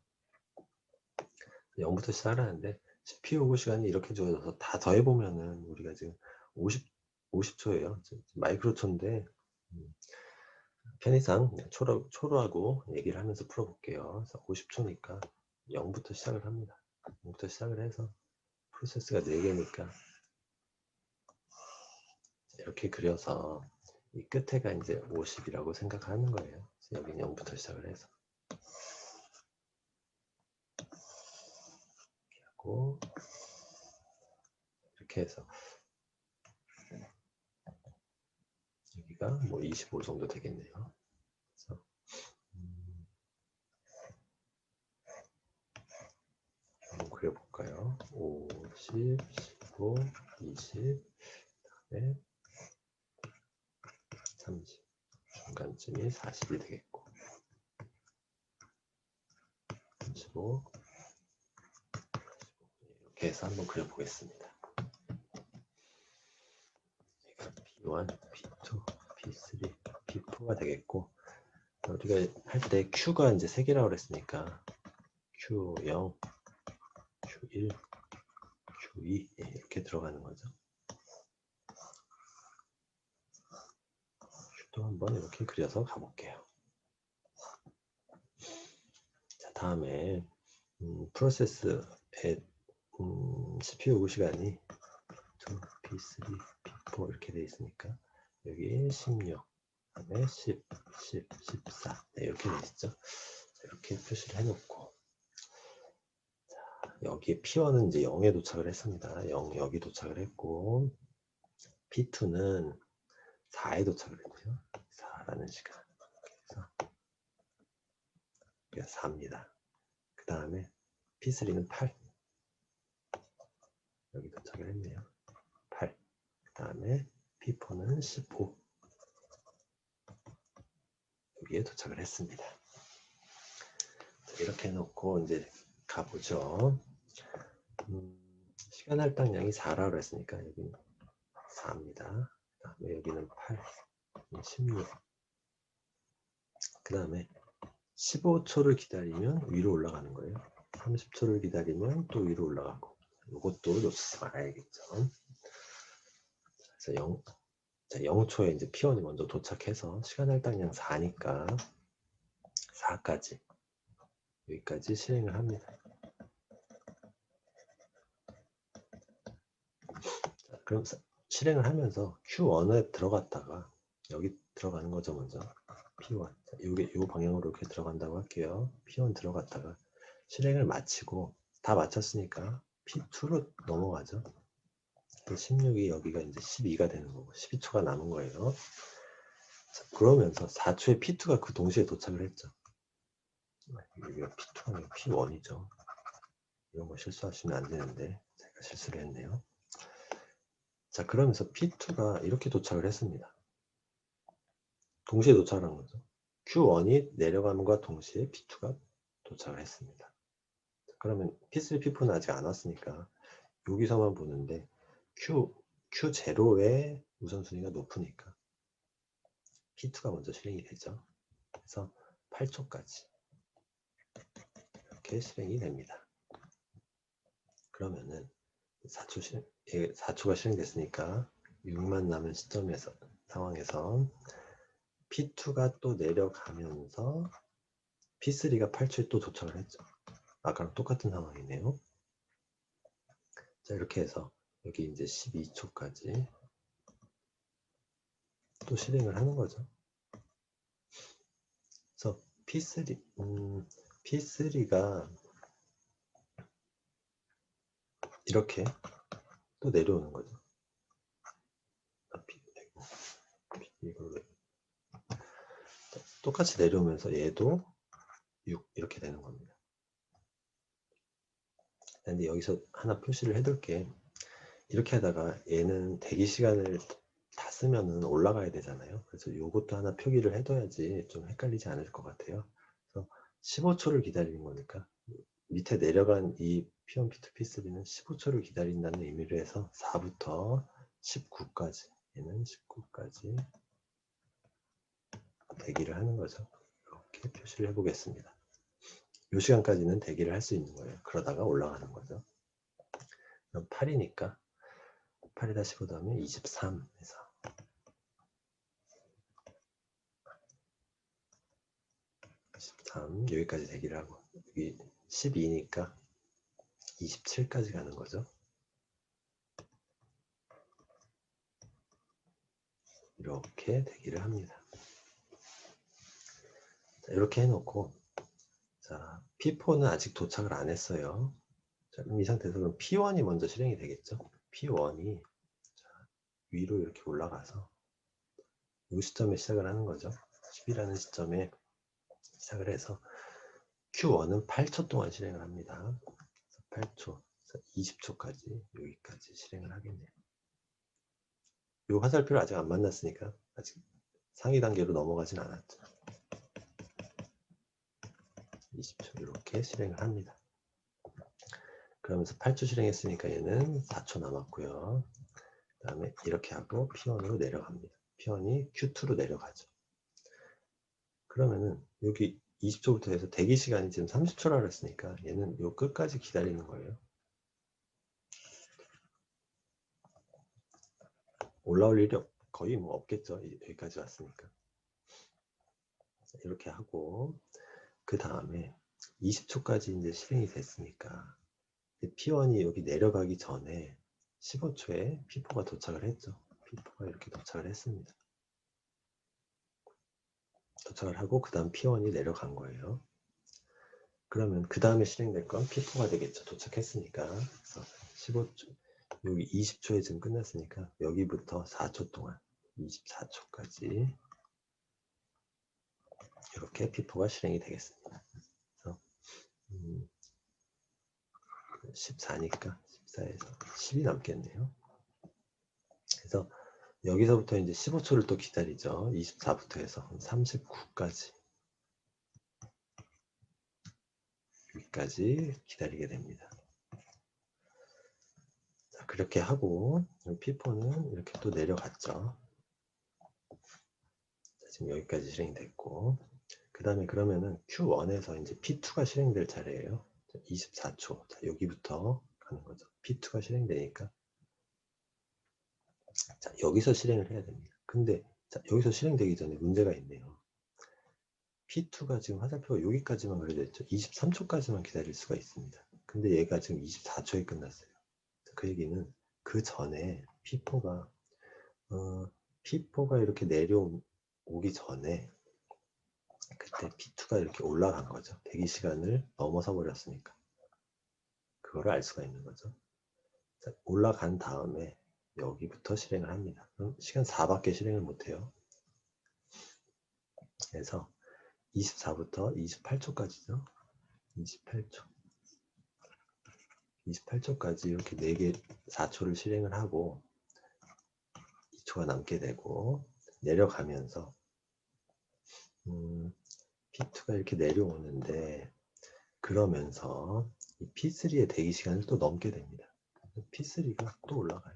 0부터 시작을 하는데 CPU 요구 시간이 이렇게 주어져서 다 더해보면은 우리가 지금 50초예요. 마이크로초인데 편의상 초로하고 얘기를 하면서 풀어볼게요. 그래서 50초니까 0부터 시작을 합니다. 부터 시작을 해서 프로세스가 4개니까 이렇게 그려서 이 끝에가 이제 50이라고 생각하는 거예요. 여기는 0부터 시작을 해서 이렇게 하고 이렇게 해서 여기가 뭐 25 정도 되겠네요. 그래서 한번 그려볼까요? 50, 15, 20, 그다음에 30, 중간쯤이 40이 되겠고 35, 45 이렇게 해서 한번 그려보겠습니다. P1, P2, P3, P4가 되겠고 우리가 할 때 Q가 이제 3개라고 그랬으니까 Q0, Q1, Q2 이렇게 들어가는 거죠. Q도 한번 이렇게 그려서 가볼게요. 자, 다음에 프로세스의 CPU 요구 시간이 2, P3, P4 이렇게 돼 있으니까 여기 16, 그다음에 10, 10, 14 이렇게 돼 있죠. 이렇게 표시를 해놓고 여기에 P1은 이제 0에 도착을 했습니다. 0 여기 도착을 했고 P2는 4에 도착을 했고요. 4라는 시간. 그래서 4입니다. 그 다음에 P3는 8. 여기 도착을 했네요. 8. 그 다음에 P4는 15. 여기에 도착을 했습니다. 이렇게 해놓고 이제 가보죠. 시간 할당량이 4라고 했으니까 여기는 4입니다. 그 다음에 여기는 8, 16. 그 다음에 15초를 기다리면 위로 올라가는 거예요. 30초를 기다리면 또 위로 올라가고 이것도 놓치지 말아야겠죠. 그래서 0초에 이제 P1이 먼저 도착해서 시간 할당량 4니까 4까지 여기까지 실행을 합니다. 자, 그럼 실행을 하면서 Q1에 들어갔다가 여기 들어가는 거죠. 먼저 P1 이 방향으로 이렇게 들어간다고 할게요. P1 들어갔다가 실행을 마치고 다 마쳤으니까 P2로 넘어가죠. 16이 여기가 이제 12가 되는 거고 12초가 남은 거예요. 자, 그러면서 4초에 P2가 그 동시에 도착을 했죠. 여기가 P2가 아니고 P1이죠. 이런 거 실수하시면 안 되는데 제가 실수를 했네요. 자, 그러면서 P2가 이렇게 도착을 했습니다. 동시에 도착한 거죠. Q1이 내려감과 동시에 P2가 도착을 했습니다. 그러면 P3, P4는 아직 안 왔으니까 여기서만 보는데 Q0의 우선순위가 높으니까 P2가 먼저 실행이 되죠. 그래서 8초까지 이렇게 실행이 됩니다. 그러면은 4초가 실행됐으니까 6만 남은 시점에서 상황에서 P2가 또 내려가면서 P3가 8초에 또 도착을 했죠. 아까랑 똑같은 상황이네요. 자, 이렇게 해서 여기 이제 12초까지 또 실행을 하는 거죠. 그래서 P3가 이렇게 또 내려오는 거죠. 이걸로 똑같이 내려오면서 얘도 6 이렇게 되는 겁니다. 근데 여기서 하나 표시를 해둘게. 이렇게 하다가 얘는 대기 시간을 다 쓰면은 올라가야 되잖아요. 그래서 이것도 하나 표기를 해둬야지 좀 헷갈리지 않을 것 같아요. 그래서 15초를 기다리는 거니까 밑에 내려간 이 P1, P2, P3는 15초를 기다린다는 의미로 해서 4부터 19까지 얘는 19까지 대기를 하는 거죠. 이렇게 표시를 해보겠습니다. 이 시간까지는 대기를 할 수 있는 거예요. 그러다가 올라가는 거죠. 그럼 8이니까 8에다 15 더하면 23 해서 13 여기까지 대기를 하고 여기 12니까 27까지 가는 거죠. 이렇게 대기를 합니다. 자, 이렇게 해놓고, 자, P4는 아직 도착을 안 했어요. 자, 그럼 이 상태에서 그럼 P1이 먼저 실행이 되겠죠. P1이 위로 이렇게 올라가서 이 시점에 시작을 하는 거죠. 10이라는 시점에 시작을 해서 Q1은 8초 동안 실행을 합니다. 8초, 20초까지 여기까지 실행을 하겠네요. 이 화살표를 아직 안 만났으니까 아직 상위 단계로 넘어가진 않았죠. 20초 이렇게 실행을 합니다. 그러면서 8초 실행했으니까 얘는 4초 남았고요. 그 다음에 이렇게 하고 P1으로 내려갑니다. P1이 Q2로 내려가죠. 그러면은 여기 20초부터 해서 대기 시간이 지금 30초라고 했으니까 얘는 요 끝까지 기다리는 거예요. 올라올 일이 거의 뭐 없겠죠. 여기까지 왔으니까. 이렇게 하고 그 다음에 20초까지 이제 실행이 됐으니까 P1이 여기 내려가기 전에 15초에 P4가 도착을 했죠. P4가 이렇게 도착을 했습니다. 도착을 하고 그 다음 P1이 내려간 거예요. 그러면 그 다음에 실행될 건 P4가 되겠죠. 도착했으니까. 그래서 15초, 여기 20초에 지금 끝났으니까 여기부터 4초 동안 24초까지 이렇게 P4가 실행이 되겠습니다. 그래서 14니까 14에서 10이 남겠네요. 그래서 여기서부터 이제 15초를 또 기다리죠. 24부터 해서 39까지 여기까지 기다리게 됩니다. 자, 그렇게 하고 P4는 이렇게 또 내려갔죠. 자, 지금 여기까지 실행이 됐고 그 다음에 그러면은 Q1에서 이제 P2가 실행될 차례예요. 24초. 자, 여기부터 가는 거죠. P2가 실행되니까 자, 여기서 실행을 해야 됩니다. 근데 자, 여기서 실행되기 전에 문제가 있네요. P2가 지금 화살표가 여기까지만 그려져 있죠. 23초까지만 기다릴 수가 있습니다. 근데 얘가 지금 24초에 끝났어요. 그 얘기는 그 전에 P4가 P4가 이렇게 내려오기 전에 그때 P2가 이렇게 올라간 거죠. 대기 시간을 넘어서 버렸으니까. 그거를 알 수가 있는 거죠. 자, 올라간 다음에 여기부터 실행을 합니다. 그럼 시간 4밖에 실행을 못해요. 그래서 24부터 28초까지죠. 28초. 28초까지 이렇게 4개 4초를 실행을 하고 2초가 남게 되고 내려가면서 P2가 이렇게 내려오는데 그러면서 이 P3의 대기 시간을 또 넘게 됩니다. P3가 또 올라가요.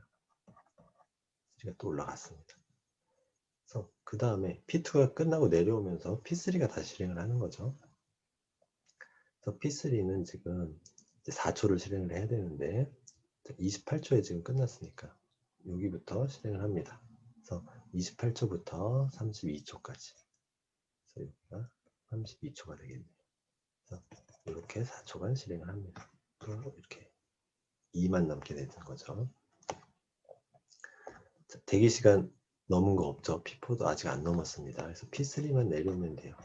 P3가 또 올라갔습니다. 그래서 그 다음에 P2가 끝나고 내려오면서 P3가 다시 실행을 하는 거죠. 그래서 P3는 지금 이제 4초를 실행을 해야 되는데 28초에 지금 끝났으니까 여기부터 실행을 합니다. 그래서 28초부터 32초까지. 그래서 여기가 32초가 되겠네요. 그래서 이렇게 4초간 실행을 합니다. 또 이렇게 2만 남게 되는 거죠. 자, 대기 시간 넘은 거 없죠. P4도 아직 안 넘었습니다. 그래서 P3만 내려오면 돼요.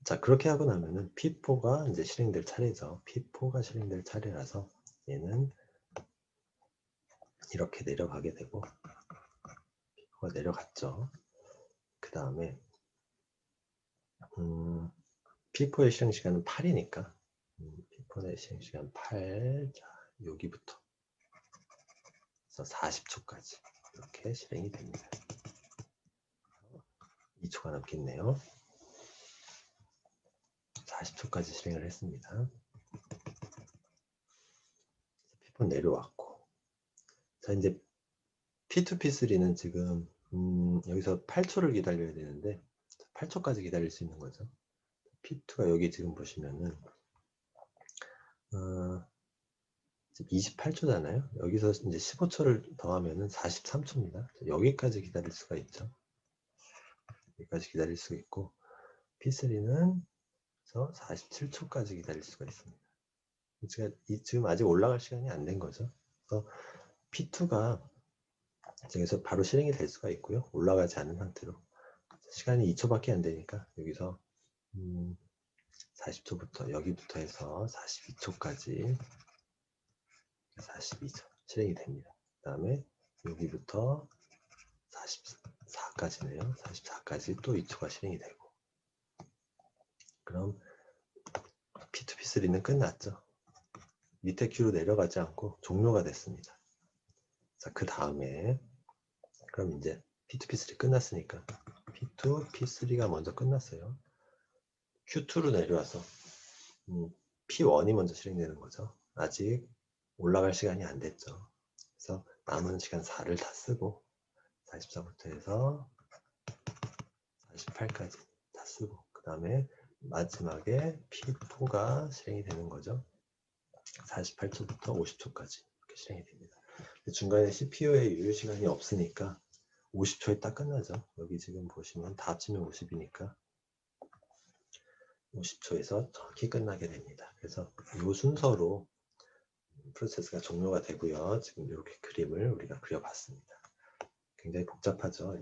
자, 그렇게 하고 나면은 P4가 이제 실행될 차례죠. P4가 실행될 차례라서 얘는 이렇게 내려가게 되고 P4가 내려갔죠. 그 다음에 P4의 실행 시간은 8이니까 P4의 실행 시간 8. 자, 여기부터 그래서 40초까지 이렇게 실행이 됩니다. 2초가 남겠네요. 40초까지 실행을 했습니다. P4 내려왔고 자 이제 P2, P3는 지금 여기서 8초를 기다려야 되는데 8초까지 기다릴 수 있는 거죠. P2가 여기 지금 보시면은 28초잖아요. 여기서 이제 15초를 더하면은 43초입니다. 여기까지 기다릴 수가 있죠. 여기까지 기다릴 수 있고 P3는 47초까지 기다릴 수가 있습니다. 지금 아직 올라갈 시간이 안 된 거죠. 그래서 P2가 여기서 바로 실행이 될 수가 있고요. 올라가지 않은 상태로 시간이 2초밖에 안 되니까 여기서 40초부터 여기부터 해서 42초까지 42초 실행이 됩니다. 그 다음에 여기부터 44까지네요. 44까지 또 2초가 실행이 되고, 그럼 P2P3는 끝났죠. 밑에 큐로 내려가지 않고 종료가 됐습니다. 자, 그 다음에 그럼 이제 P2P3 끝났으니까 P2, P3가 먼저 끝났어요. Q2로 내려와서 P1이 먼저 실행되는 거죠. 아직 올라갈 시간이 안 됐죠. 그래서 남은 시간 4를 다 쓰고 44부터 해서 48까지 다 쓰고, 그 다음에 마지막에 P4가 실행이 되는 거죠. 48초부터 50초까지 이렇게 실행이 됩니다. 중간에 CPU의 유효 시간이 없으니까 50초에 딱 끝나죠. 여기 지금 보시면 다 합치면 50이니까 50초에서 정확히 끝나게 됩니다. 그래서 이 순서로 프로세스가 종료가 되고요. 지금 이렇게 그림을 우리가 그려봤습니다. 굉장히 복잡하죠.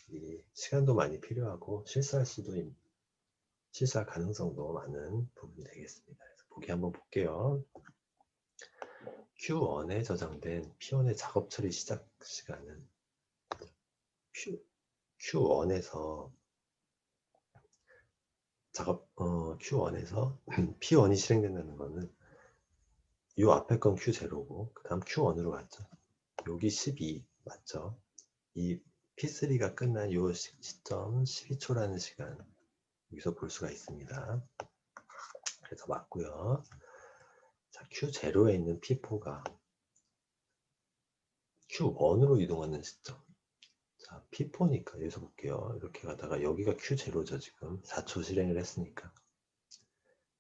이 시간도 많이 필요하고 실수할 가능성도 많은 부분이 되겠습니다. 그래서 보기 한번 볼게요. Q1에 저장된 P1의 작업 처리 시작 시간은 Q1에서 Q1에서 P1이 실행된다는 거는 이 앞에 건 Q0고 그 다음 Q1으로 갔죠. 여기 12 맞죠? 이 P3가 끝난 이 시점 12초라는 시간 여기서 볼 수가 있습니다. 그래서 맞고요. 자, Q0에 있는 P4가 Q1으로 이동하는 시점. 자, P4니까 여기서 볼게요. 이렇게 가다가 여기가 Q0죠. 지금 4초 실행을 했으니까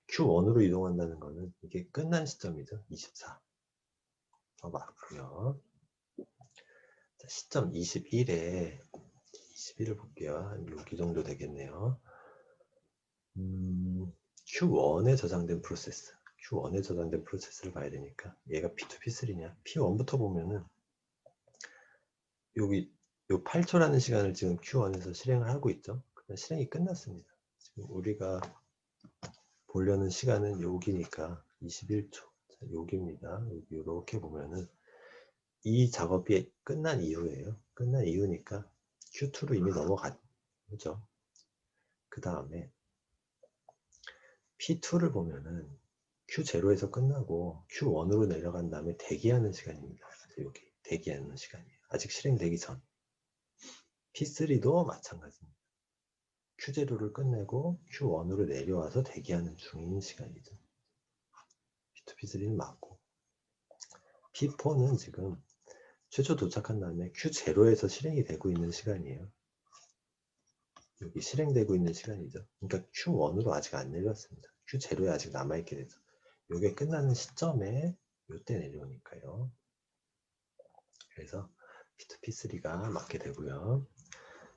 Q1으로 이동한다는 거는 이게 끝난 시점이죠. 24. 맞고요. 자, 시점 21에 21을 볼게요. 한 여기 정도 되겠네요. Q1에 저장된 프로세스. Q1에 저장된 프로세스를 봐야 되니까 얘가 P2, P3냐? P1부터 보면은 여기 요 8초라는 시간을 지금 Q1에서 실행을 하고 있죠. 그냥 실행이 끝났습니다. 지금 우리가 보려는 시간은 여기니까 21초. 자, 여기입니다. 여기 이렇게 보면은 이 작업이 끝난 이후에요. 끝난 이후니까 Q2로 이미 넘어갔죠. 그 다음에 P2를 보면은 Q0에서 끝나고 Q1으로 내려간 다음에 대기하는 시간입니다. 여기 대기하는 시간이에요. 아직 실행되기 전. P3도 마찬가지입니다. Q0를 끝내고 Q1으로 내려와서 대기하는 중인 시간이죠. P2, P3는 맞고, P4는 지금 최초 도착한 다음에 Q0에서 실행이 되고 있는 시간이에요. 여기 실행되고 있는 시간이죠. 그러니까 Q1으로 아직 안 내렸습니다. Q0에 아직 남아있게 돼서 이게 끝나는 시점에 이때 내려오니까요. 그래서 P2, P3가 맞게 되고요.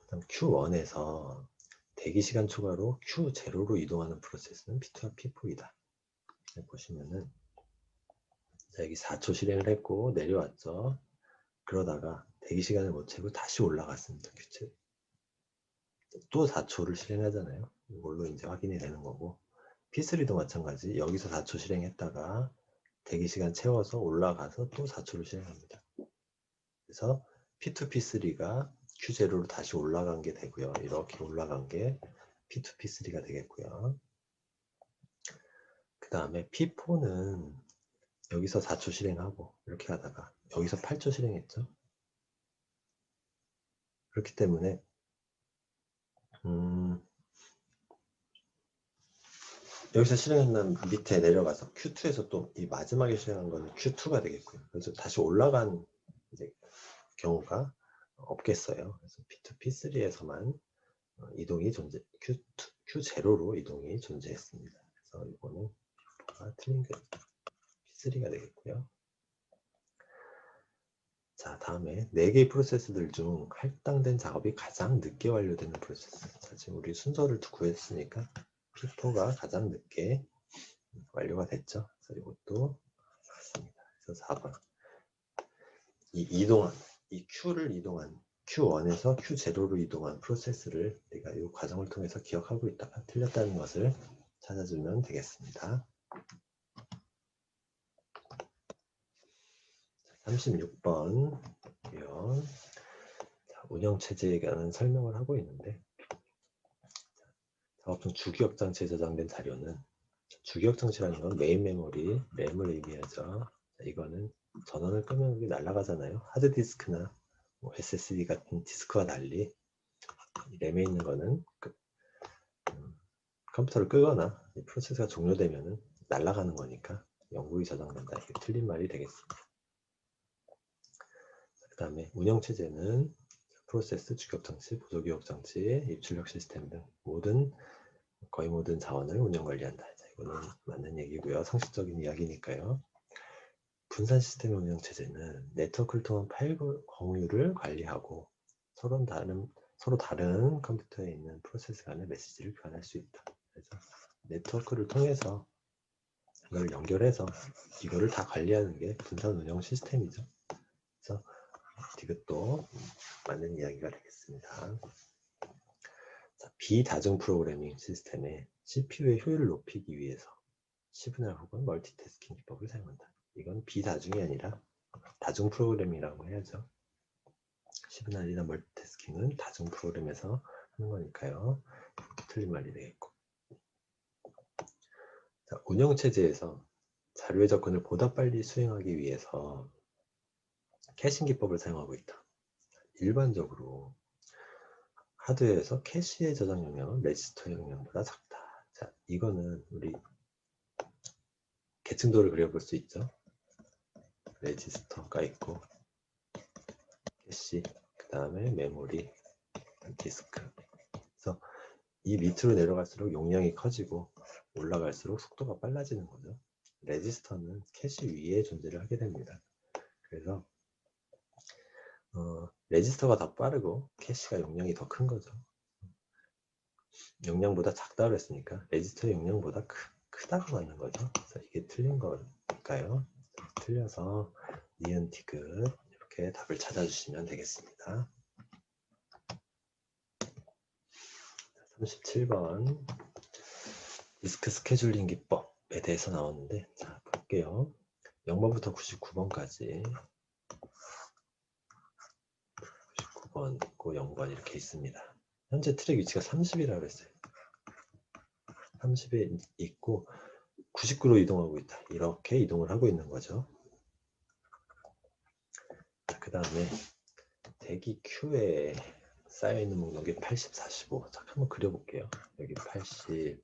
그다음 Q1에서 대기시간 초과로 Q0로 이동하는 프로세스는 P2와 P4이다. 보시면은 자, 여기 4초 실행을 했고 내려왔죠. 그러다가 대기시간을 못 채고 다시 올라갔습니다. Q7. 또 4초를 실행하잖아요. 이걸로 이제 확인이 되는 거고, P3도 마찬가지. 여기서 4초 실행했다가 대기시간 채워서 올라가서 또 4초를 실행합니다. 그래서 P2, P3가 Q0로 다시 올라간 게 되고요. 이렇게 올라간 게 P2, P3가 되겠고요. 그 다음에 P4는 여기서 4초 실행하고 이렇게 하다가 여기서 8초 실행했죠. 그렇기 때문에 여기서 실행한 다음 밑에 내려가서 Q2에서 또 이 마지막에 실행한 거는 Q2가 되겠고요. 그래서 다시 올라간 이제 경우가 없겠어요. 그래서 P2, P3에서만 이동이 Q0로 이동이 존재했습니다. 그래서 이거는 틀린 게 P3가 되겠고요. 자, 다음에 4개의 프로세스들 중 할당된 작업이 가장 늦게 완료되는 프로세스. 자, 지금 우리 순서를 구했으니까 P4가 가장 늦게 완료가 됐죠. 그래서 이것도 맞습니다. 그래서 4번. 이 Q를 이동한 Q1에서 Q0로 이동한 프로세스를 우리가 이 과정을 통해서 기억하고 있다가 틀렸다는 것을 찾아주면 되겠습니다. 36번 운영체제에 관한 설명을 하고 있는데, 작업중 주기억장치에 저장된 자료는, 주기억장치라는 건 메인 메모리, 램을 의미하죠. 이거는 전원을 끄면 이게 날아가잖아요. 하드디스크나 뭐 SSD 같은 디스크와 달리 램에 있는 거는 컴퓨터를 끄거나 프로세스가 종료되면 날아가는 거니까 영구히 저장된다. 이게 틀린 말이 되겠습니다. 그 다음에 운영체제는 프로세스, 주기억장치, 보조기억장치, 입출력 시스템 등 거의 모든 자원을 운영 관리한다. 자, 이거는 맞는 얘기고요. 상식적인 이야기니까요. 분산 시스템의 운영체제는 네트워크를 통한 파일 공유를 관리하고 서로 다른 컴퓨터에 있는 프로세스 간의 메시지를 교환할 수 있다. 그래서 네트워크를 통해서 이걸 연결해서 이거를 다 관리하는 게 분산 운영 시스템이죠. 그래서 디귿도 맞는 이야기가 되겠습니다. 자, 비다중 프로그래밍 시스템의 CPU의 효율을 높이기 위해서 시그널 혹은 멀티태스킹 기법을 사용한다. 이건 비다중이 아니라 다중 프로그래밍이라고 해야죠. 시그널이나 멀티태스킹은 다중 프로그램에서 하는 거니까요. 틀린 말이 되겠고. 자, 운영체제에서 자료의 접근을 보다 빨리 수행하기 위해서 캐싱 기법을 사용하고 있다. 일반적으로 하드웨어에서 캐시의 저장 용량은 레지스터 용량보다 작다. 자, 이거는 우리 계층도를 그려볼 수 있죠. 레지스터가 있고 캐시, 그 다음에 메모리, 디스크. 그래서 이 밑으로 내려갈수록 용량이 커지고 올라갈수록 속도가 빨라지는 거죠. 레지스터는 캐시 위에 존재를 하게 됩니다. 그래서 레지스터가 더 빠르고 캐시가 용량이 더 큰 거죠. 용량보다 작다고 했으니까 레지스터의 용량보다 크다고 맞는 거죠. 그래서 이게 틀린 걸까요? 틀려서 니은 디귿 이렇게 답을 찾아주시면 되겠습니다. 37번 디스크 스케줄링 기법에 대해서 나오는데, 자 볼게요. 0번부터 99번까지 99번 있고 0번 이렇게 있습니다. 현재 트랙 위치가 30이라고 했어요. 30에 있고 99로 이동하고 있다. 이렇게 이동을 하고 있는 거죠. 그 다음에 대기 Q에 쌓여있는 목록이 80, 45. 자, 한번 그려볼게요. 여기 80,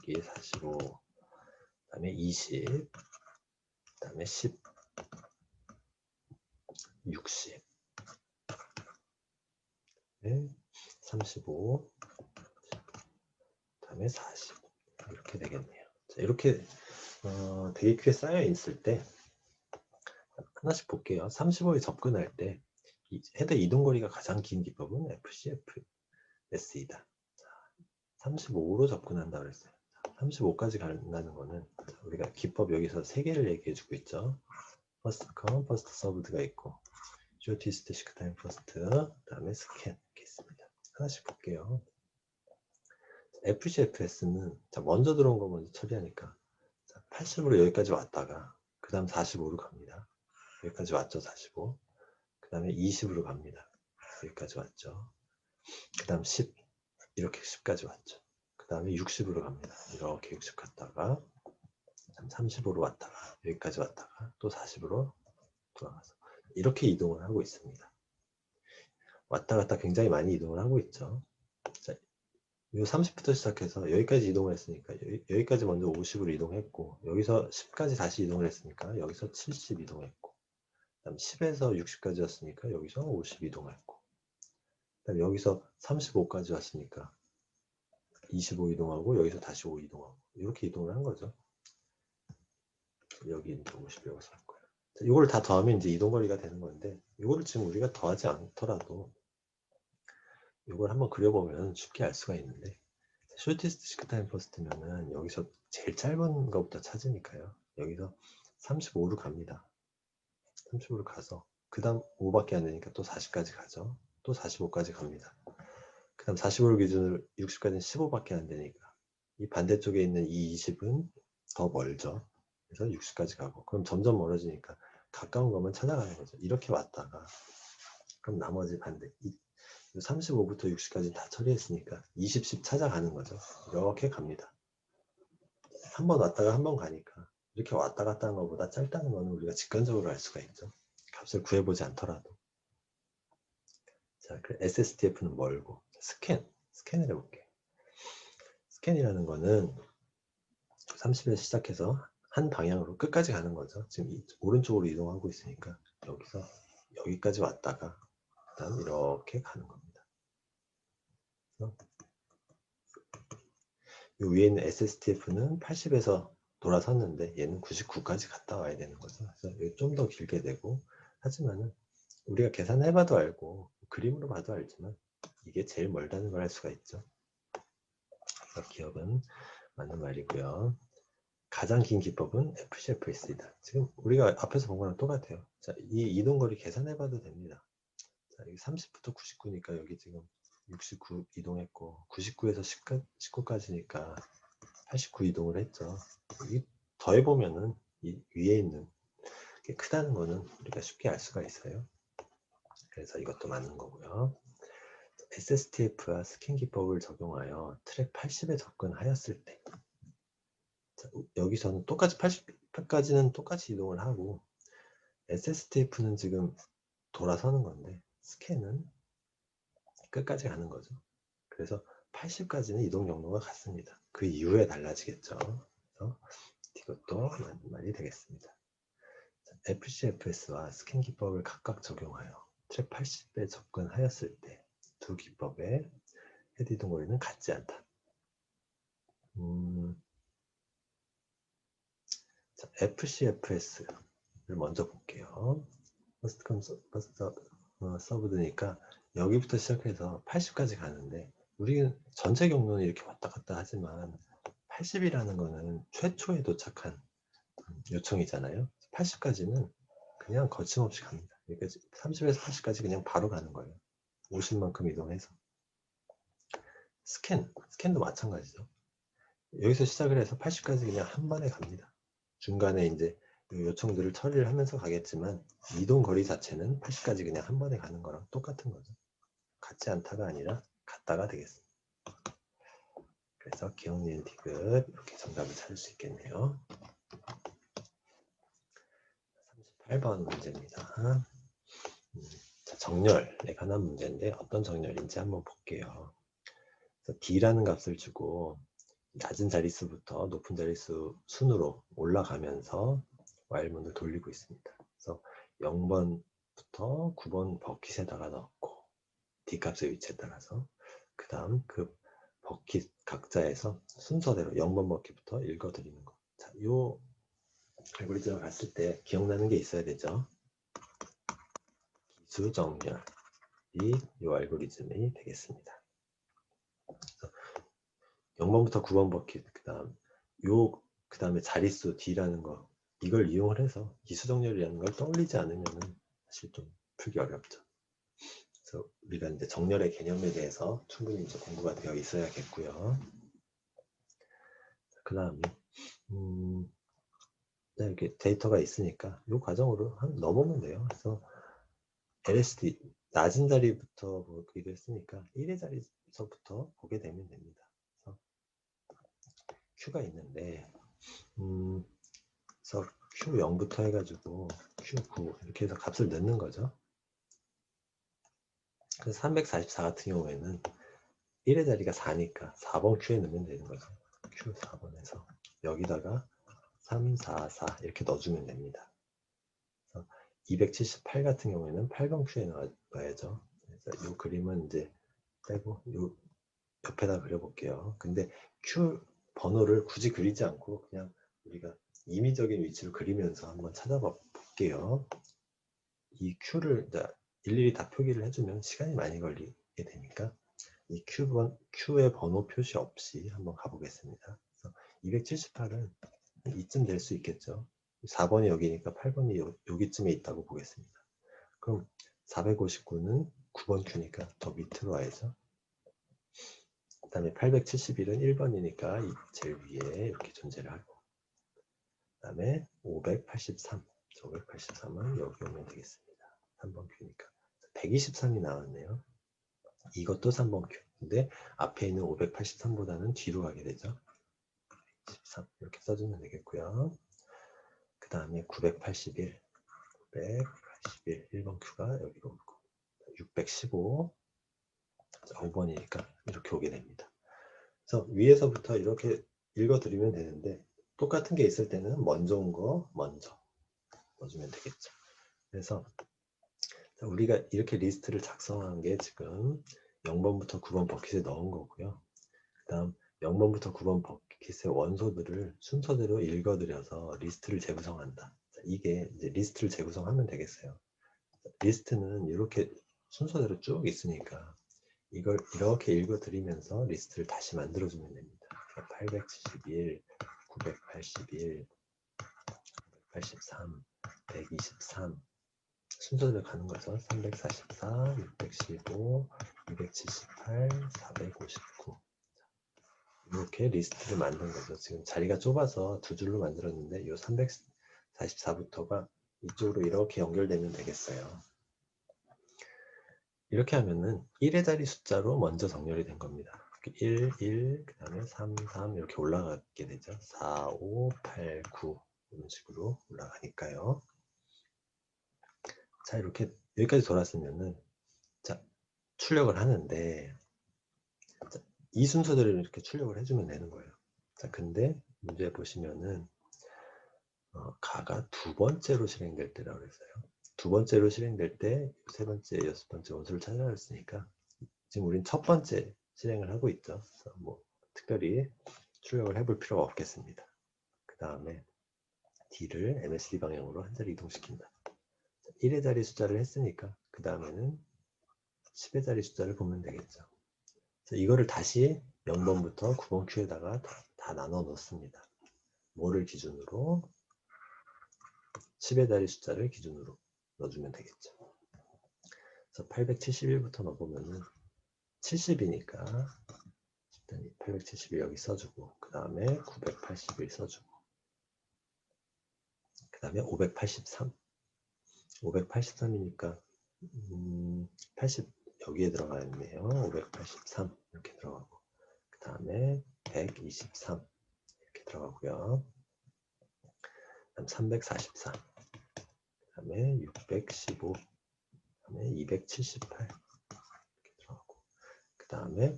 여기 45, 그 다음에 20, 그 다음에 10, 60, 네, 35, 그 다음에 40. 이렇게 되겠네요. 자, 이렇게 대기 Q에 쌓여 있을 때 하나씩 볼게요. 35에 접근할 때 헤더 이동거리가 가장 긴 기법은 FCFS이다. 35로 접근한다 그랬어요. 35까지 간다는 거는 우리가 기법 여기서 3개를 얘기해 주고 있죠. 퍼스트 컴, 퍼스트 서브드가 있고 GOT 스태시크 타임 퍼스트, 그 다음에 스캔 이렇게 있습니다. 하나씩 볼게요. FCFS는 먼저 들어온 거 먼저 처리하니까 80으로 여기까지 왔다가 그 다음 45로 갑니다. 여기까지 왔죠. 45. 그 다음에 20으로 갑니다. 여기까지 왔죠. 그 다음 10 이렇게 10까지 왔죠. 그 다음에 60으로 갑니다. 이렇게 60 갔다가 35로 왔다가 여기까지 왔다가 또 40으로 돌아가서 이렇게 이동을 하고 있습니다. 왔다 갔다 굉장히 많이 이동을 하고 있죠. 자, 이 30부터 시작해서 여기까지 이동을 했으니까 여기까지 먼저 50으로 이동했고 여기서 10까지 다시 이동을 했으니까 여기서 70 이동했고 그다음 10에서 60까지 왔으니까 여기서 50 이동했고 그다음 여기서 35까지 왔으니까 25 이동하고 여기서 다시 5 이동하고 이렇게 이동을 한 거죠. 여기 이제 50 여기서 할 거예요. 이걸 다 더하면 이제 이동거리가 되는 건데 이거를 지금 우리가 더하지 않더라도 이걸 한번 그려보면 쉽게 알 수가 있는데 숏티스트 시크 타임 퍼스트면은 여기서 제일 짧은 것부터 찾으니까요. 여기서 35로 갑니다. 35로 가서 그 다음 5밖에 안 되니까 또 40까지 가죠. 또 45까지 갑니다. 그 다음 45를 기준으로 60까지는 15밖에 안 되니까 이 반대쪽에 있는 이 20은 더 멀죠. 그래서 60까지 가고 그럼 점점 멀어지니까 가까운 것만 찾아가는 거죠. 이렇게 왔다가 그럼 나머지 반대 35부터 60까지 다 처리했으니까 20, 10 찾아가는 거죠. 이렇게 갑니다. 한 번 왔다가 한 번 가니까 이렇게 왔다 갔다 하는 것보다 짧다는 거는 우리가 직관적으로 알 수가 있죠. 값을 구해보지 않더라도. 자, 그 SSTF는 멀고 스캔을 해볼게요. 스캔이라는 거는 30에서 시작해서 한 방향으로 끝까지 가는 거죠. 지금 오른쪽으로 이동하고 있으니까 여기서 여기까지 왔다가 그다음 이렇게 가는 겁니다. 이 위에 있는 SSTF는 80에서 돌아섰는데 얘는 99까지 갔다 와야 되는 거죠. 그래서 좀 더 길게 되고 하지만은 우리가 계산해봐도 알고 그림으로 봐도 알지만 이게 제일 멀다는 걸 알 수가 있죠. 그래서 기억은 맞는 말이고요. 가장 긴 기법은 FCFS이다. 지금 우리가 앞에서 본 거랑 똑같아요. 자, 이 이동거리 계산해봐도 됩니다. 자, 여기 30부터 99니까 여기 지금 69 이동했고 99에서 19까지니까 89 이동을 했죠. 이 더해보면은 이 위에 있는 게 크다는 거는 우리가 쉽게 알 수가 있어요. 그래서 이것도 맞는 거고요. SSTF와 스캔 기법을 적용하여 트랙 80에 접근하였을 때 자, 여기서는 똑같이 80까지는 똑같이 이동을 하고 SSTF는 지금 돌아서는 건데 스캔은 끝까지 가는 거죠. 그래서 80까지는 이동 경로가 같습니다. 그 이후에 달라지겠죠. 그래서 이것도 맞는 말이 되겠습니다. FCFS와 스캔 기법을 각각 적용하여 트랙 80에 접근하였을 때 두 기법의 헤드 이동 거리는 같지 않다. 자, FCFS를 먼저 볼게요. 퍼스트 서브드니까 여기부터 시작해서 80까지 가는데 우리는 전체 경로는 이렇게 왔다 갔다 하지만 80이라는 거는 최초에 도착한 요청이잖아요. 80까지는 그냥 거침없이 갑니다. 그러니까 30에서 80까지 그냥 바로 가는 거예요. 50만큼 이동해서. 스캔도 마찬가지죠. 여기서 시작을 해서 80까지 그냥 한 번에 갑니다. 중간에 이제 요청들을 처리를 하면서 가겠지만 이동 거리 자체는 80까지 그냥 한 번에 가는 거랑 똑같은 거죠. 같지 않다가 아니라 같다가 되겠습니다. 그래서 기억, 니은, 디귿 이렇게 정답을 찾을 수 있겠네요. 38번 문제입니다. 자, 정렬에 관한 문제인데 어떤 정렬인지 한번 볼게요. 그래서 D라는 값을 주고 낮은 자릿수부터 높은 자릿수 순으로 올라가면서 while문을 돌리고 있습니다. 그래서 0번부터 9번 버킷에다가 넣고 D값의 위치에 따라서 그 다음 그 버킷 각자에서 순서대로 0번 버킷부터 읽어드리는 거. 자, 요 알고리즘을 갔을 때 기억나는 게 있어야 되죠. 기수 정렬이 이 알고리즘이 되겠습니다. 0번부터 9번 버킷, 그 다음에 자릿수 D라는 거, 이걸 이용을 해서 기수정렬이라는 걸 떠올리지 않으면 사실 좀 풀기 어렵죠. 그래서 우리가 이제 정렬의 개념에 대해서 충분히 이제 공부가 되어 있어야겠고요. 그 다음에 이렇게 데이터가 있으니까 이 과정으로 한 넣어보면 돼요. 그래서 LSD 낮은 자리부터 보기로 했으니까 1의 자리서부터 보게 되면 됩니다. 그래서 Q가 있는데 그래서 Q0부터 해가지고 Q9 이렇게 해서 값을 넣는 거죠. 그래서 344 같은 경우에는 1의 자리가 4니까 4번 Q에 넣으면 되는 거죠. Q 4번에서 여기다가 3, 4, 4 이렇게 넣어주면 됩니다. 그래서 278 같은 경우에는 8번 Q에 넣어야죠. 그래서 이 그림은 이제 빼고 요 옆에다 그려볼게요. 근데 Q 번호를 굳이 그리지 않고 그냥 우리가 임의적인 위치를 그리면서 한번 찾아볼게요. 이 Q를 일일이 다 표기를 해주면 시간이 많이 걸리게 되니까 이 Q의 번호 표시 없이 한번 가보겠습니다. 278은 이쯤 될 수 있겠죠. 4번이 여기니까 8번이 여기쯤에 있다고 보겠습니다. 그럼 459는 9번 큐니까 더 밑으로 와야죠. 그 다음에 871은 1번이니까 제일 위에 이렇게 존재를 하고, 그 다음에 583, 583은 여기 오면 되겠습니다. 3번 큐니까 123이 나왔네요. 이것도 3번 큐. 근데 앞에 있는 583보다는 뒤로 가게 되죠. 13 이렇게 써주면 되겠고요. 그 다음에 981, 1번 큐가 여기로 오고, 615, 5번이니까 이렇게 오게 됩니다. 그래서 위에서부터 이렇게 읽어드리면 되는데, 똑같은 게 있을 때는 먼저 온 거 먼저 넣어주면 되겠죠. 그래서 우리가 이렇게 리스트를 작성한 게 지금 0번부터 9번 버킷에 넣은 거고요. 그 다음 0번부터 9번 버킷의 원소들을 순서대로 읽어드려서 리스트를 재구성한다. 이게 이제 리스트를 재구성하면 되겠어요. 리스트는 이렇게 순서대로 쭉 있으니까 이걸 이렇게 읽어드리면서 리스트를 다시 만들어주면 됩니다. 871, 981, 983, 123 순서대로 가는 거죠. 344, 615, 278, 459 이렇게 리스트를 만든 거죠. 지금 자리가 좁아서 두 줄로 만들었는데 이 344부터가 이쪽으로 이렇게 연결되면 되겠어요. 이렇게 하면은 1의 자리 숫자로 먼저 정렬이 된 겁니다. 1, 1, 그 다음에 3, 3 이렇게 올라가게 되죠. 4, 5, 8, 9 이런 식으로 올라가니까요. 자, 이렇게 여기까지 돌았으면은 자, 출력을 하는데 자, 이 순서대로 이렇게 출력을 해주면 되는 거예요. 자, 근데 문제 보시면은 가가 두 번째로 실행될 때라고 그랬어요. 두 번째로 실행될 때 세 번째, 여섯 번째 원소를 찾아냈으니까 지금 우린 첫 번째 실행을 하고 있죠. 그래서 뭐 특별히 출력을 해볼 필요가 없겠습니다. 그 다음에 D를 MSD 방향으로 한 자리 이동시킨다. 1의 자리 숫자를 했으니까 그 다음에는 10의 자리 숫자를 보면 되겠죠. 그래서 이거를 다시 0번부터 9번 큐에다가 다 나눠 놓습니다. 뭐를 기준으로? 10의 자리 숫자를 기준으로 넣어주면 되겠죠. 그래서 871부터 넣어보면은 70이니까 일단 871 여기 써주고, 그 다음에 981 써주고, 그 다음에 583 583이니까 80 여기에 들어가 있네요. 583 이렇게 들어가고, 그 다음에 123 이렇게 들어가고요. 그 다음 344, 그 다음에 615, 그 다음에 278 이렇게 들어가고, 그 다음에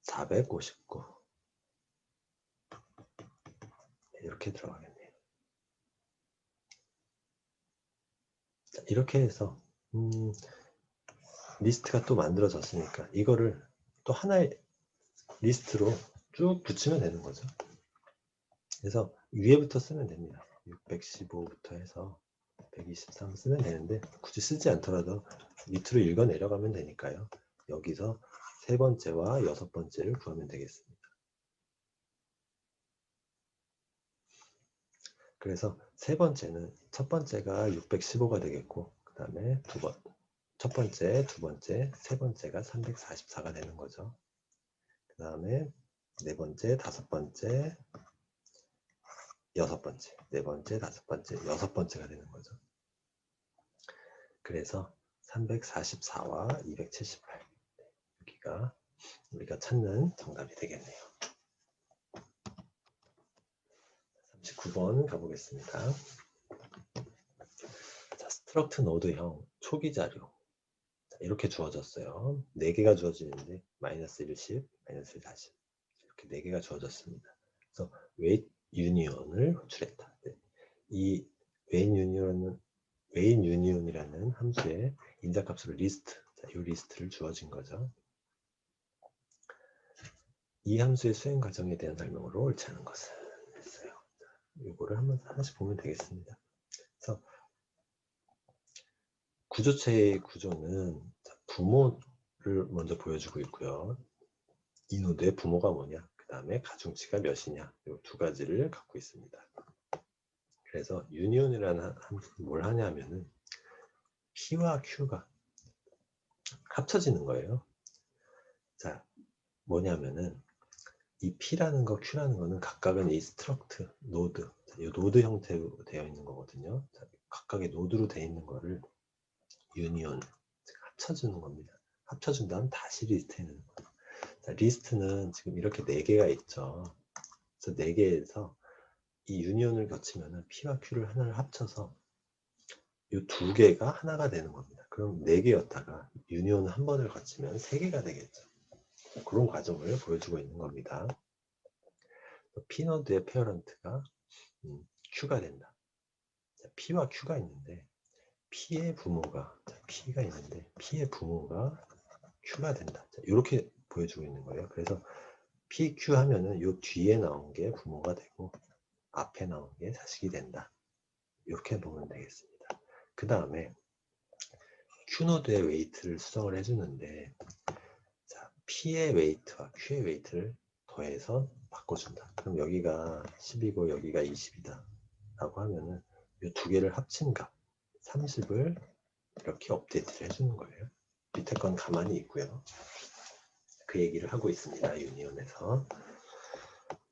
459 이렇게 들어가겠네요. 자, 이렇게 해서 리스트가 또 만들어졌으니까 이거를 또 하나의 리스트로 쭉 붙이면 되는 거죠. 그래서 위에부터 쓰면 됩니다. 615부터 해서 123 쓰면 되는데 굳이 쓰지 않더라도 밑으로 읽어 내려가면 되니까요. 여기서 세 번째와 여섯 번째를 구하면 되겠습니다. 그래서 세 번째는 첫 번째가 615가 되겠고, 그 다음에 첫 번째, 두 번째, 세 번째가 344가 되는 거죠. 그 다음에 네 번째, 다섯 번째, 여섯 번째, 네 번째, 다섯 번째, 여섯 번째가 되는 거죠. 그래서 344와 278 여기가 우리가 찾는 정답이 되겠네요. 39번 가보겠습니다. 자, 스트럭트 노드형 초기 자료 이렇게 주어졌어요. 4개가 주어지는데 마이너스 1, 10, 마이너스 1, 40 이렇게 4개가 주어졌습니다. 그래서 웨이트 유니온을 호출했다. 이 웨인 유니온이라는 함수의 인자값으로 리스트, 자, 이 리스트를 주어진 거죠. 이 함수의 수행 과정에 대한 설명으로 옳지 않은 것은 했어요. 이거를 한번 하나씩 보면 되겠습니다. 그래서 구조체의 구조는 부모를 먼저 보여주고 있고요. 이 노드의 부모가 뭐냐, 그 다음에 가중치가 몇이냐, 이 두 가지를 갖고 있습니다. 그래서 유니온이라는 뭘 하냐면은 P와 Q가 합쳐지는 거예요. 자, 뭐냐면은 이 P라는 거, Q라는 거는 각각은 이 스트럭트, 노드, 이 노드 형태로 되어 있는 거거든요. 자, 각각의 노드로 되어 있는 거를 유니온, 합쳐주는 겁니다. 합쳐준 다음 다시 리스트해내는 거예요. 자, 리스트는 지금 이렇게 4개가 있죠. 그래서 4개에서 이 유니온을 거치면 P와 Q를 하나를 합쳐서 이 2개가 하나가 되는 겁니다. 그럼 4개였다가 유니온 한 번을 거치면 3개가 되겠죠. 그런 과정을 보여주고 있는 겁니다. P노드의 페어런트가 Q가 된다. 자, P와 Q가 있는데 P의 부모가 P가 있는데 P의 부모가 Q가 된다. 자, 이렇게 보여주고 있는 거예요. 그래서 PQ 하면은 요 뒤에 나온 게 부모가 되고 앞에 나온 게 자식이 된다. 이렇게 보면 되겠습니다. 그 다음에 Q노드의 웨이트를 수정을 해주는데, 자, P의 웨이트와 Q의 웨이트를 더해서 바꿔준다. 그럼 여기가 10이고 여기가 20이다 라고 하면은 이 두 개를 합친 값 30을 이렇게 업데이트를 해주는 거예요. 밑에 건 가만히 있고요. 그 얘기를 하고 있습니다. 유니온에서.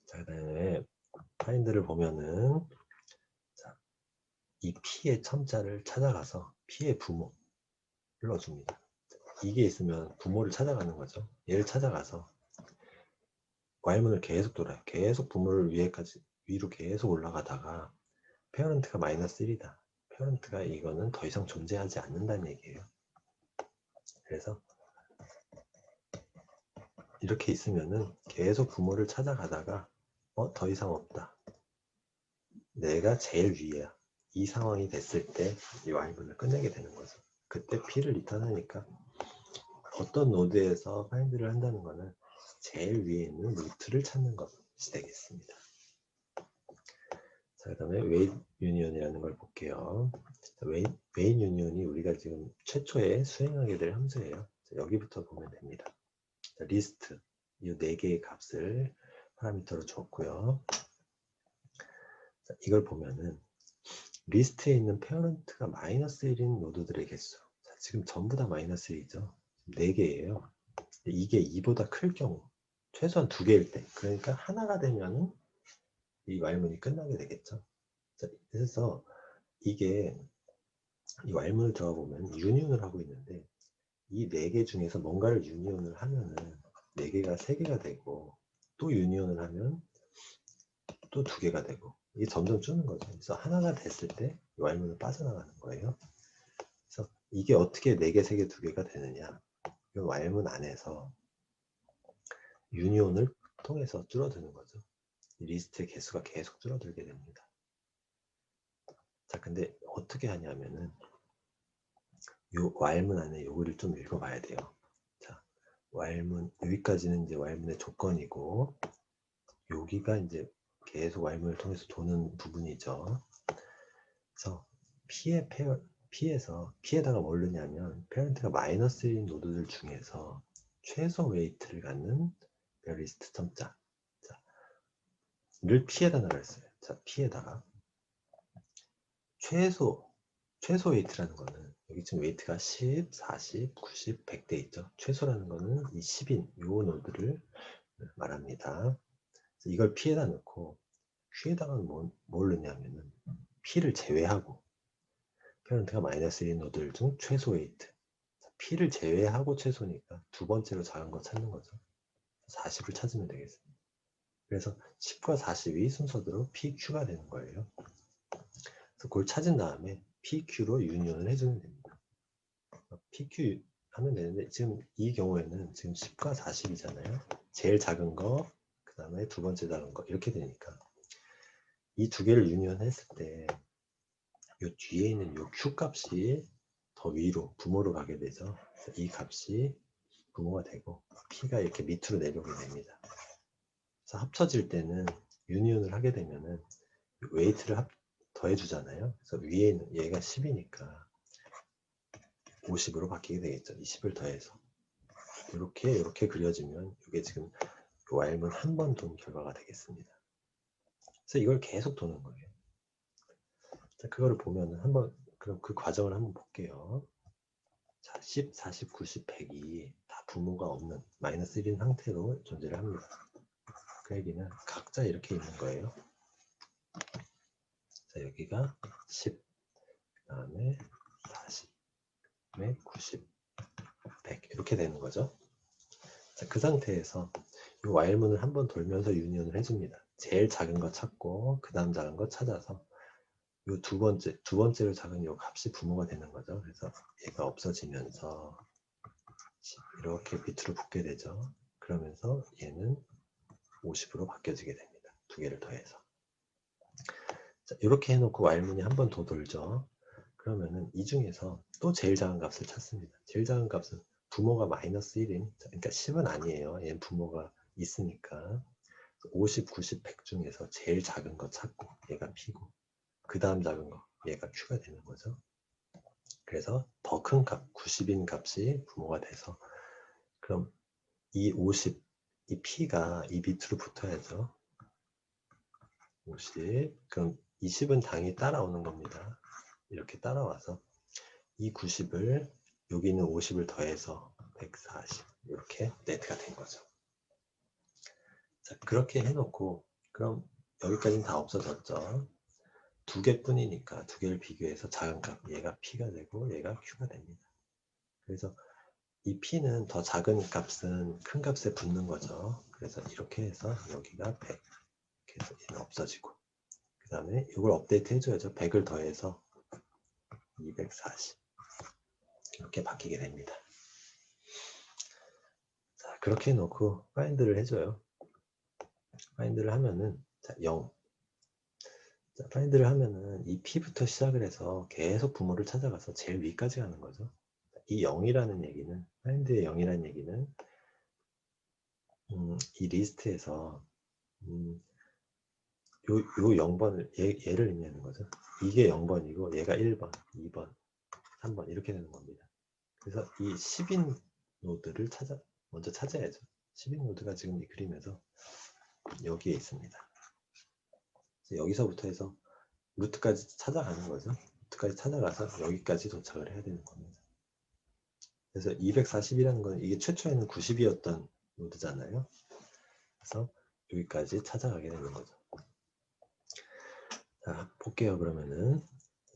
자, 그 다음에 파인드를 보면은, 자, 이 P의 첨자를 찾아가서 P의 부모를 넣어줍니다. 이게 있으면 부모를 찾아가는 거죠. 얘를 찾아가서 Y문을 계속 돌아요. 계속 부모를 위로 계속 올라가다가 페어런트가 마이너스 1이다. 페어런트가 이거는 더 이상 존재하지 않는다는 얘기예요. 그래서 이렇게 있으면은 계속 부모를 찾아가다가 더 이상 없다. 내가 제일 위에야. 이 상황이 됐을 때 이 Y문을 끝내게 되는 거죠. 그때 P를 리턴하니까 어떤 노드에서 파인드를 한다는 거는 제일 위에 있는 루트를 찾는 것이 되겠습니다. 자, 그 다음에 웨이트 유니온이라는 걸 볼게요. 웨이트 유니온이 우리가 지금 최초에 수행하게 될 함수예요. 자, 여기부터 보면 됩니다. 자, 리스트, 이 4개의 값을 파라미터로 줬고요. 자, 이걸 보면은 리스트에 있는 페어런트가 마이너스 1인 노드들의 개수. 자, 지금 전부 다 마이너스 1이죠. 4개예요. 이게 2보다 클 경우, 최소한 2개일 때, 그러니까 하나가 되면은 이 Y문이 끝나게 되겠죠. 자, 그래서 이게 이 Y문을 들어가 보면 유니온을 하고 있는데 이 4개 중에서 뭔가를 유니온을 하면은 4개가 3개가 되고 또 유니온을 하면 또 2개가 되고 이게 점점 줄는 거죠. 그래서 하나가 됐을 때 Y문은 빠져나가는 거예요. 그래서 이게 어떻게 4개, 3개, 2개가 되느냐, 이 Y문 안에서 유니온을 통해서 줄어드는 거죠. 리스트의 개수가 계속 줄어들게 됩니다. 자, 근데 어떻게 하냐면은 요 Y문 안에 요거를 좀 읽어봐야 돼요. 자, Y문 여기까지는 이제 Y문의 조건이고 여기가 이제 계속 Y문을 통해서 도는 부분이죠. 그래서 P에다가 뭘 넣냐면 페어런트가 마이너스 1인 노드들 중에서 최소 웨이트를 갖는 리스트 첨자 를 P에다 넣으라 했어요. 자, P에다가 최소 웨이트라는 거는 여기 지금 웨이트가 10, 40, 90, 100대 있죠. 최소라는 거는 이 10인 요 노드를 말합니다. 이걸 P에다 넣고 Q에다가 뭘 넣냐면은 P를 제외하고 페어런트가 마이너스 1인 노드들 중 최소 웨이트. P를 제외하고 최소니까 두 번째로 작은 거 찾는 거죠. 40을 찾으면 되겠습니다. 그래서 10과 40이 순서대로 PQ가 되는 거예요. 그래서 그걸 찾은 다음에 PQ로 유니온을 해주면 됩니다. PQ 하면 되는데 지금 이 경우에는 지금 10과 40이잖아요. 제일 작은 거, 그 다음에 두 번째 작은 거 이렇게 되니까 이 두 개를 유니온했을 때 이 뒤에 있는 이 Q 값이 더 위로 부모로 가게 되죠. 그래서 이 값이 부모가 되고 P가 이렇게 밑으로 내려오게 됩니다. 그래서 합쳐질 때는 유니온을 하게 되면은 웨이트를 더해 주잖아요. 그래서 위에 있는 얘가 10이니까 50으로 바뀌게 되겠죠. 20을 더해서. 이렇게 그려지면 이게 지금 while문 한 번 돈 결과가 되겠습니다. 그래서 이걸 계속 도는 거예요. 자, 그거를 보면은 한번, 그럼 그 과정을 한번 볼게요. 자, 10, 40, 90, 100이 다 부모가 없는 마이너스 1인 상태로 존재를 합니다. 그 얘기는 각자 이렇게 있는 거예요. 자, 여기가 10, 그 다음에 40, 그 다음에 90, 100 이렇게 되는 거죠. 자, 그 상태에서 이 while문을 한번 돌면서 유니온을 해줍니다. 제일 작은 거 찾고 그 다음 작은 거 찾아서 이 두 번째로 작은 이 값이 부모가 되는 거죠. 그래서 얘가 없어지면서 이렇게 밑으로 붙게 되죠. 그러면서 얘는 50으로 바뀌어지게 됩니다. 두 개를 더해서. 자, 이렇게 해놓고 while문이 한 번 더 돌죠. 그러면은 이 중에서 또 제일 작은 값을 찾습니다. 제일 작은 값은 부모가 마이너스 1인, 그러니까 10은 아니에요. 얘는 부모가 있으니까. 50, 90, 100 중에서 제일 작은 거 찾고 얘가 P고 그 다음 작은 거 얘가 Q가 되는 거죠. 그래서 더 큰 값, 90인 값이 부모가 돼서 그럼 이 50, 이 P가 이 밑으로 붙어야죠. 50, 그럼 20은 당연히 따라오는 겁니다. 이렇게 따라와서 이 90을 여기 있는 50을 더해서 140 이렇게 네트가 된 거죠. 자, 그렇게 해놓고 그럼 여기까지는 다 없어졌죠. 두 개뿐이니까 두 개를 비교해서 작은 값 얘가 P가 되고 얘가 Q가 됩니다. 그래서 이 P는 더 작은 값은 큰 값에 붙는 거죠. 그래서 이렇게 해서 여기가 100 이렇게 해서 얘는 없어지고 그 다음에 이걸 업데이트 해줘야죠. 100을 더해서 240 이렇게 바뀌게 됩니다. 자, 그렇게 해놓고 파인드를 해줘요. 파인드를 하면은 자, 0. 자, 파인드를 하면은 이 P부터 시작을 해서 계속 부모를 찾아가서 제일 위까지 가는 거죠. 이 0이라는 얘기는 파인드의 0이라는 얘기는 이 리스트에서 요 0번을 얘를 의미하는 거죠. 이게 0번이고 얘가 1번, 2번, 3번 이렇게 되는 겁니다. 그래서 이 10인 노드를 먼저 찾아야죠. 10인 노드가 지금 이 그림에서 여기에 있습니다. 여기서부터 해서 루트까지 찾아가는 거죠. 루트까지 찾아가서 여기까지 도착을 해야 되는 겁니다. 그래서 240이라는 건 이게 최초에는 90이었던 노드잖아요. 그래서 여기까지 찾아가게 되는 거죠. 자, 볼게요. 그러면은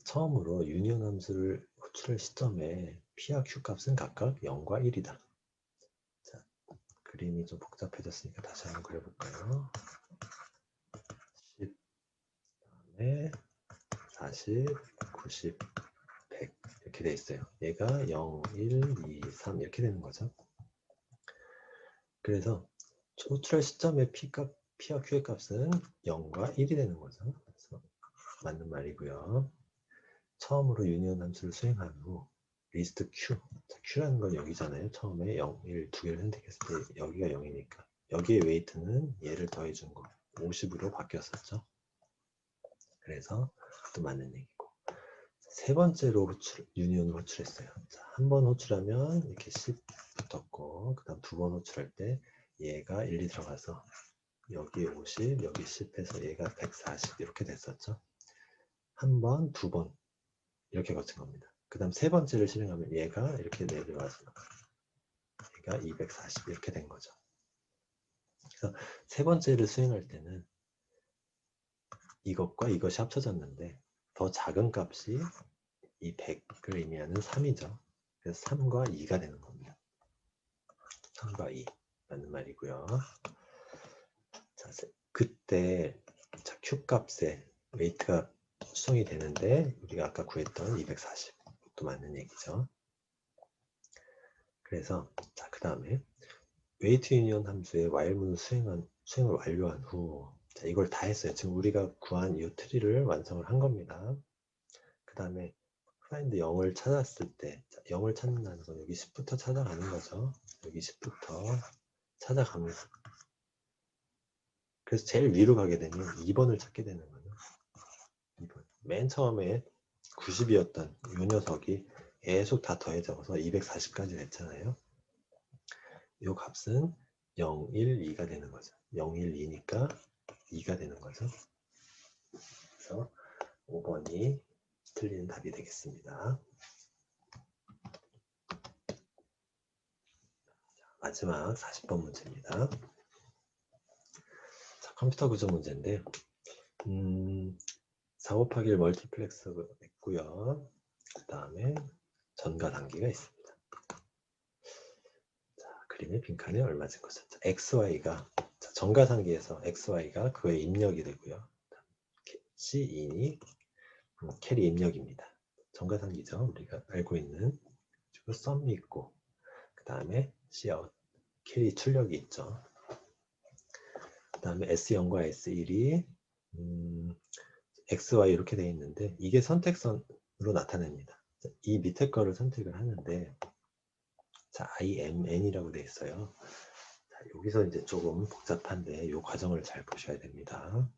처음으로 유니온 함수를 호출할 시점에 P와 Q 값은 각각 0과 1이다. 자, 그림이 좀 복잡해졌으니까 다시 한번 그려볼까요? 10, 다음에 40, 90, 100 이렇게 돼 있어요. 얘가 0, 1, 2, 3 이렇게 되는 거죠. 그래서 호출할 시점에 P와 Q의 값은 0과 1이 되는 거죠. 그래서 맞는 말이고요. 처음으로 유니온 함수를 수행한 후 리스트 Q, 자, Q라는 건 여기잖아요. 처음에 0, 1 두 개를 선택했을 때 여기가 0이니까 여기에 웨이트는 얘를 더해준 거 50으로 바뀌었었죠. 그래서 또 맞는 얘기고 세 번째로 유니온을 호출했어요. 한 번 호출하면 이렇게 10 붙었고 그 다음 두 번 호출할 때 얘가 1, 2 들어가서 여기 50, 여기 10 해서 얘가 140 이렇게 됐었죠. 한 번, 두 번 이렇게 거친 겁니다. 그 다음 세 번째를 실행하면 얘가 이렇게 내려와서 얘가 240 이렇게 된 거죠. 그래서 세 번째를 수행할 때는 이것과 이것이 합쳐졌는데 더 작은 값이 이 100을 의미하는 3이죠. 그래서 3과 2가 되는 겁니다. 3과 2 맞는 말이고요. 자, 그때 자, Q 값에 웨이트가 수정이 되는데 우리가 아까 구했던 240 또 맞는 얘기죠. 그래서 자, 그 다음에 웨이트 유니온 함수의 while문을 수행을 완료한 후 자, 이걸 다 했어요. 지금 우리가 구한 이 트리를 완성을 한 겁니다. 그 다음에 find 0을 찾았을 때 자, 0을 찾는다는 건 여기 10부터 찾아가는 거죠. 여기 10부터 찾아가면서 그래서 제일 위로 가게 되면 2번을 찾게 되는 거죠. 2번. 맨 처음에 90이었던 이 녀석이 계속 다 더해져서 240까지 됐잖아요. 이 값은 0, 1, 2가 되는 거죠. 0, 1, 2니까 2가 되는 거죠. 그래서 5번이 틀리는 답이 되겠습니다. 마지막 40번 문제입니다. 자, 컴퓨터 구조 문제인데 4 곱하기 1 멀티플렉스가 있고요. 그 다음에 전과 단계가 있습니다. 자, 그림의 빈칸에 얼마진 것을 XY가 전과 단계에서 XY가 그의 입력이 되고요. C인이 캐리 입력입니다. 전과 단계죠. 우리가 알고 있는. 그리고 썸이 있고 그 다음에 Cout 캐리 출력이 있죠. 그 다음에 S0과 S1이 XY 이렇게 되어 있는데 이게 선택선으로 나타냅니다. 이 밑에 거를 선택을 하는데 자, IMN이라고 되어 있어요. 자, 여기서 이제 조금 복잡한데 이 과정을 잘 보셔야 됩니다.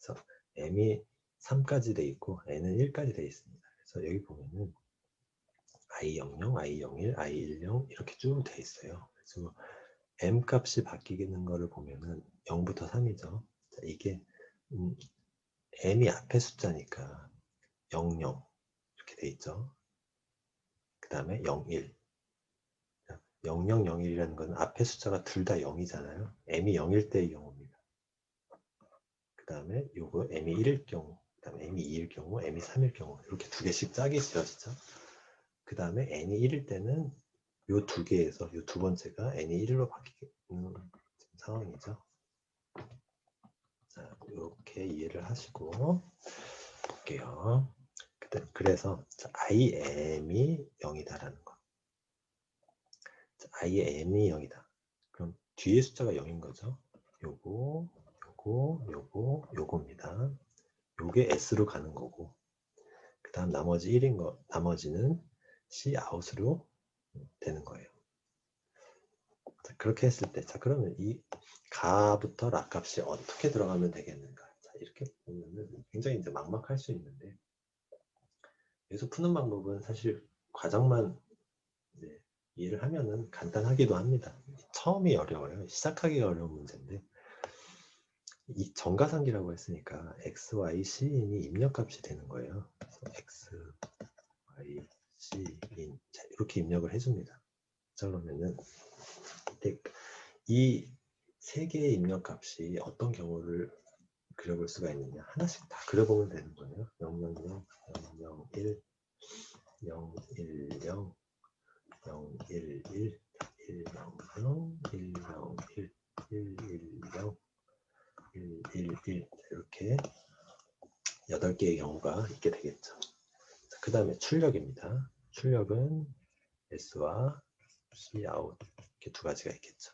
그래서 M이 3까지 되어 있고 N은 1까지 되어 있습니다. 그래서 여기 보면은 I00, I01, I10 이렇게 쭉 되어 있어요. 그래서 M 값이 바뀌는 거를 보면은 0부터 3이죠. 자, 이게 M이 앞에 숫자니까 00 이렇게 돼 있죠. 그 다음에 01 0001이라는 건 앞에 숫자가 둘 다 0이잖아요. M이 0일 때의 경우입니다. 그 다음에 요거 M이 1일 경우, 그 다음에 M이 2일 경우, M이 3일 경우 이렇게 두 개씩 짝이 지어지죠. 그 다음에 N이 1일 때는 요 두 개에서 요 두 번째가 N이 1일로 바뀌는 상황이죠. 자, 이렇게 이해를 하시고 볼게요. 그래서 IM이 0이다라는 거. IM이 0이다. 그럼 뒤에 숫자가 0인 거죠. 요겁니다. 요게 S로 가는 거고 그 다음 나머지 1인 거, 나머지는 Cout으로 되는 거예요. 자, 그렇게 했을 때, 자, 그러면 이 가부터 락 값이 어떻게 들어가면 되겠는가? 자, 이렇게 보면은 굉장히 이제 막막할 수 있는데, 여기서 푸는 방법은 사실 과정만 이제 이해를 하면은 간단하기도 합니다. 처음이 어려워요. 시작하기가 어려운 문제인데, 이 정가상기라고 했으니까 x, y, c인이 입력값이 되는 거예요. 그래서 x, y, c인 자, 이렇게 입력을 해줍니다. 자, 그러면은 이 세 개의 입력값이 어떤 경우를 그려볼 수가 있느냐 하나씩 다 그려보면 되는 거예요. 000, 001, 010, 011, 100, 101, 110, 111 이렇게 8개의 경우가 있게 되겠죠. 그 다음에 출력입니다. 출력은 S와 Cout 이렇게 두 가지가 있겠죠.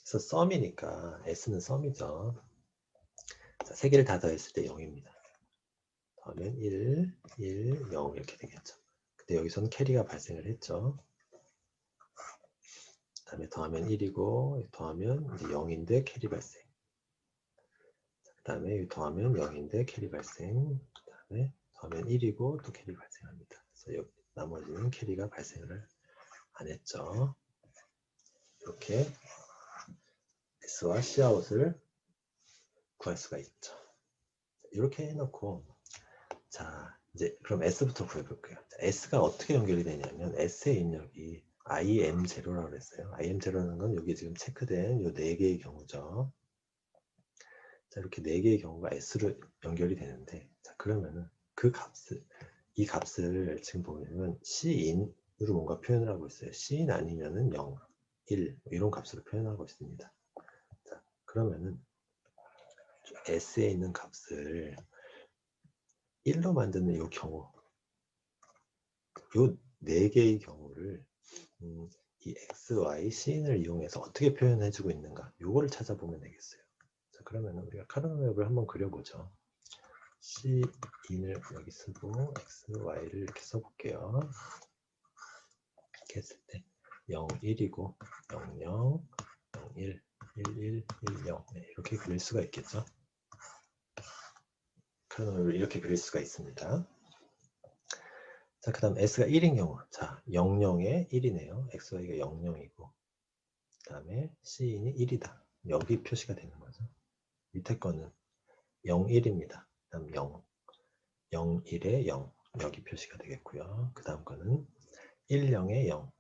그래서 썸이니까 S는 썸이죠. 자, 세 개를 다 더했을 때 0입니다. 더하면 1, 1, 0 이렇게 되겠죠. 근데 여기서는 캐리가 발생을 했죠. 그 다음에 더하면 1이고 더하면 이제 0인데 캐리 발생. 그 다음에 더하면 0인데 캐리 발생. 그 다음에 더하면 1이고 또 캐리 발생합니다. 그래서 여기 나머지는 캐리가 발생을 안 했죠. 이렇게 S와 Cout을 구할 수가 있죠. 이렇게 해놓고 자 이제 그럼 S부터 구해볼게요. 자, S가 어떻게 연결이 되냐면 S의 입력이 IM0라고 했어요. IM0라는 건 여기 지금 체크된 요 4개의 경우죠. 자, 이렇게 4개의 경우가 S로 연결이 되는데 자, 그러면은 그 값을 이 값을 지금 보면 C인으로 뭔가 표현을 하고 있어요. C인 아니면은 0, 1 이런 값으로 표현하고 있습니다. 자, 그러면은 S에 있는 값을 1로 만드는 이 경우 요 4개의 경우를 이 x, y, c인을 이용해서 어떻게 표현해주고 있는가 요거를 찾아보면 되겠어요. 자, 그러면 우리가 카르노맵을 한번 그려보죠. c인을 여기 쓰고 x, y를 이렇게 써볼게요. 이렇게 했을 때 0, 1이고 0, 0, 0, 1, 1, 1, 1, 0 네, 이렇게 그릴 수가 있겠죠. 카르노맵을 이렇게 그릴 수가 있습니다. 자, 그 다음 S가 1인 경우. 자, 00에 1이네요. XY가 00이고. 그 다음에 C인이 1이다. 여기 표시가 되는 거죠. 밑에 거는 01입니다. 그 다음 0. 01에 0. 여기 표시가 되겠고요. 그 다음 거는 10에 0.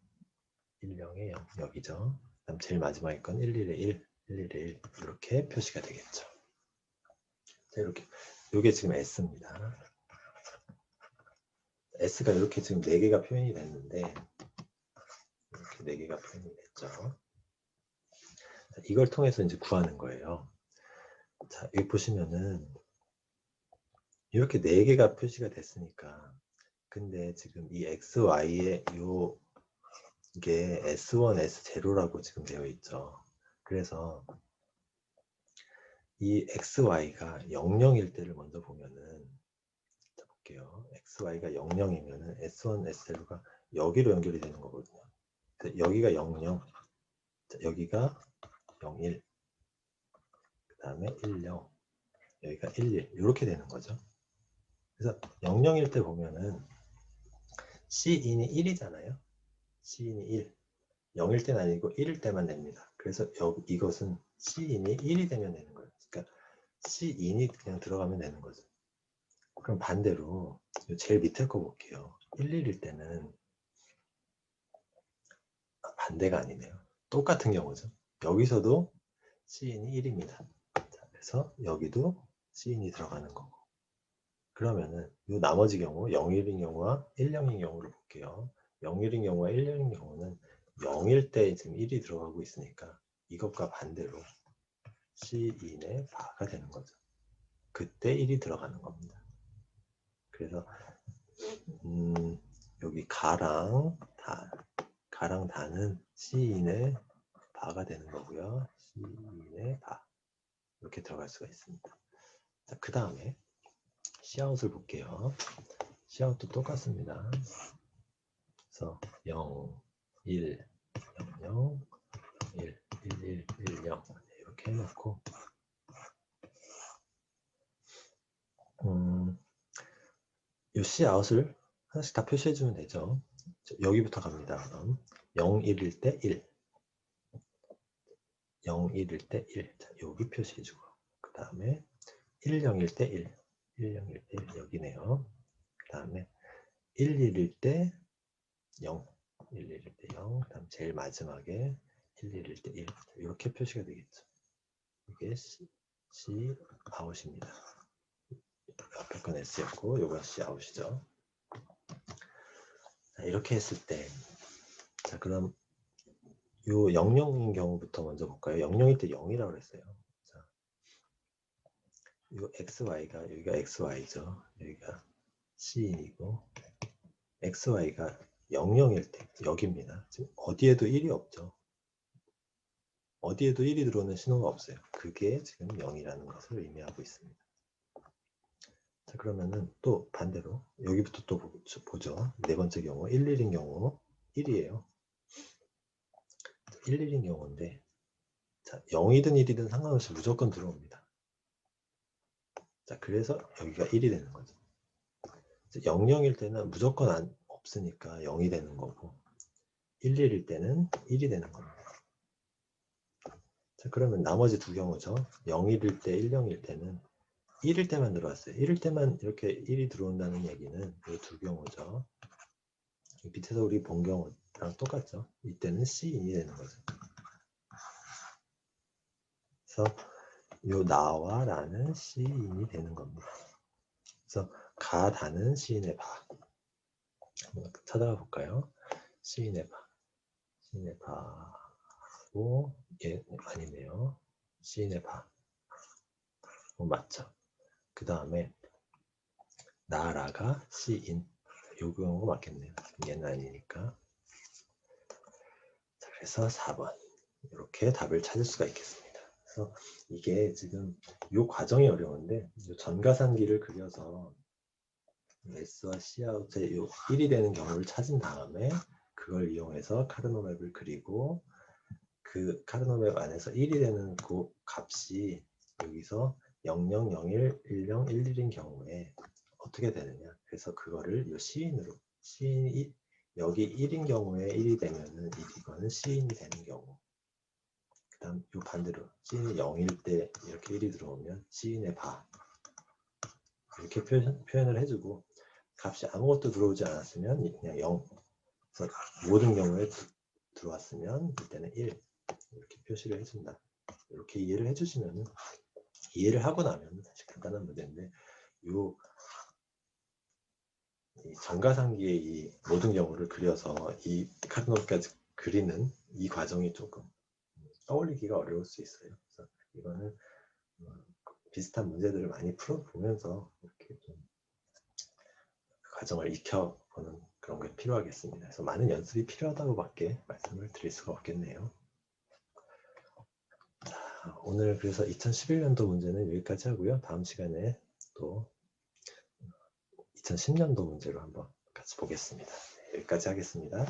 10에 0. 여기죠. 그 다음 제일 마지막에 건 11에 1. 11에 1. 이렇게 표시가 되겠죠. 자, 이렇게. 요게 지금 S입니다. S가 이렇게 지금 4개가 표현이 됐는데, 이렇게 4개가 표현이 됐죠. 자, 이걸 통해서 이제 구하는 거예요. 자, 여기 보시면은, 이렇게 4개가 표시가 됐으니까, 근데 지금 이 XY의 이게 S1, S0라고 지금 되어 있죠. 그래서 이 XY가 00일 때를 먼저 보면은, 자, 볼게요. XY가 00이면은 S1, S0가 여기로 연결이 되는 거거든요. 여기가 00, 여기가 01, 그 다음에 10, 여기가 11, 이렇게 되는 거죠. 그래서 00일 때 보면은 C인이 1이잖아요. C인이 1. 0일 때는 아니고 1일 때만 냅니다. 그래서 이것은 C인이 1이 되면 되는 거예요. 그러니까 C인이 그냥 들어가면 되는 거죠. 그럼 반대로 제일 밑에 거 볼게요. 11일 때는 반대가 아니네요. 똑같은 경우죠. 여기서도 C인이 1입니다. 자, 그래서 여기도 C인이 들어가는 거고. 그러면은 이 나머지 경우 0일인 경우와 10인 경우를 볼게요. 0일인 경우와 10인 경우는 0일 때 지금 1이 들어가고 있으니까 이것과 반대로 C인의 바가 되는 거죠. 그때 1이 들어가는 겁니다. 그래서 여기 가랑 다는 C인의 바가 되는 거고요. C인의 바 이렇게 들어갈 수가 있습니다. 자, 그 다음에 Cout을 볼게요. Cout도 똑같습니다. 그래서 0, 1, 0, 0, 1, 1, 1, 1, 0 이렇게 해놓고 이 Cout을 하나씩 다 표시해주면 되죠. 여기부터 갑니다. 그럼 0, 1일 때 1, 0, 1일 때 1, 자, 여기 표시해주고 그 다음에 1, 0일 때 1, 1, 0일 때 1 여기네요. 그 다음에 1, 1일 때 0, 1, 1일 때 0, 그 다음 제일 마지막에 1, 1일 때 1 이렇게 표시가 되겠죠. 이게 Cout입니다. 앞에 건 S였고 요건 Cout이죠. 자, 이렇게 했을 때 자, 그럼 요 00인 경우부터 먼저 볼까요? 00일 때 0이라고 그랬어요. 자, 요 XY가 여기가 XY죠. 여기가 C인이고 XY가 00일 때 여기입니다. 지금 어디에도 1이 없죠. 어디에도 1이 들어오는 신호가 없어요. 그게 지금 0이라는 것을 의미하고 있습니다. 자, 그러면은 또 반대로 여기부터 또 보죠. 네 번째 경우 11인 경우 1이에요. 11인 경우인데 자, 0이든 1이든 상관없이 무조건 들어옵니다. 자, 그래서 여기가 1이 되는 거죠. 00일 때는 무조건 없으니까 0이 되는 거고 11일 때는 1이 되는 겁니다. 자, 그러면 나머지 두 경우죠. 0일일 때, 10일 때는 1일 때만 들어왔어요. 1일 때만 이렇게 1이 들어온다는 얘기는 이 두 경우죠. 밑에서 우리 본 경우랑 똑같죠. 이때는 C인이 되는 거죠. 그래서 요 나와 라는 C인이 되는 겁니다. 그래서 가, 다는 C인의 바. 한번 찾아가 볼까요? C인의 바. C인의 바고 예, 아니네요. C인의 바. 맞죠. 그 다음에 나라가 C인. 요 경우가 맞겠네요. 얘는 아니니까. 자, 그래서 4번. 이렇게 답을 찾을 수가 있겠습니다. 그래서 이게 지금 요 과정이 어려운데 요 전가상기를 그려서 S와 Cout의 요 1이 되는 경우를 찾은 다음에 그걸 이용해서 카르노 맵을 그리고 그 카르노 맵 안에서 1이 되는 그 값이 여기서 00, 01, 10, 11인 경우에 어떻게 되느냐. 그래서 그거를 요 C인으로 C인이 여기 1인 경우에 1이 되면은 이거는 C인이 되는 경우. 그 다음 요 반대로 C인이 0일 때 이렇게 1이 들어오면 C인의 바. 이렇게 표현을 해주고 값이 아무것도 들어오지 않았으면 그냥 0. 그래서 모든 경우에 들어왔으면 이때는 1. 이렇게 표시를 해준다. 이렇게 이해를 해주시면 이해를 하고 나면 사실 간단한 문제인데 이 정가상기의 이 모든 경우를 그려서 이 카드노트까지 그리는 이 과정이 조금 떠올리기가 어려울 수 있어요. 그래서 이거는 비슷한 문제들을 많이 풀어보면서 이렇게 좀 과정을 익혀보는 그런 게 필요하겠습니다. 그래서 많은 연습이 필요하다고밖에 말씀을 드릴 수가 없겠네요. 자, 오늘 그래서 2011년도 문제는 여기까지 하고요. 다음 시간에 또 2010년도 문제로 한번 같이 보겠습니다. 여기까지 하겠습니다.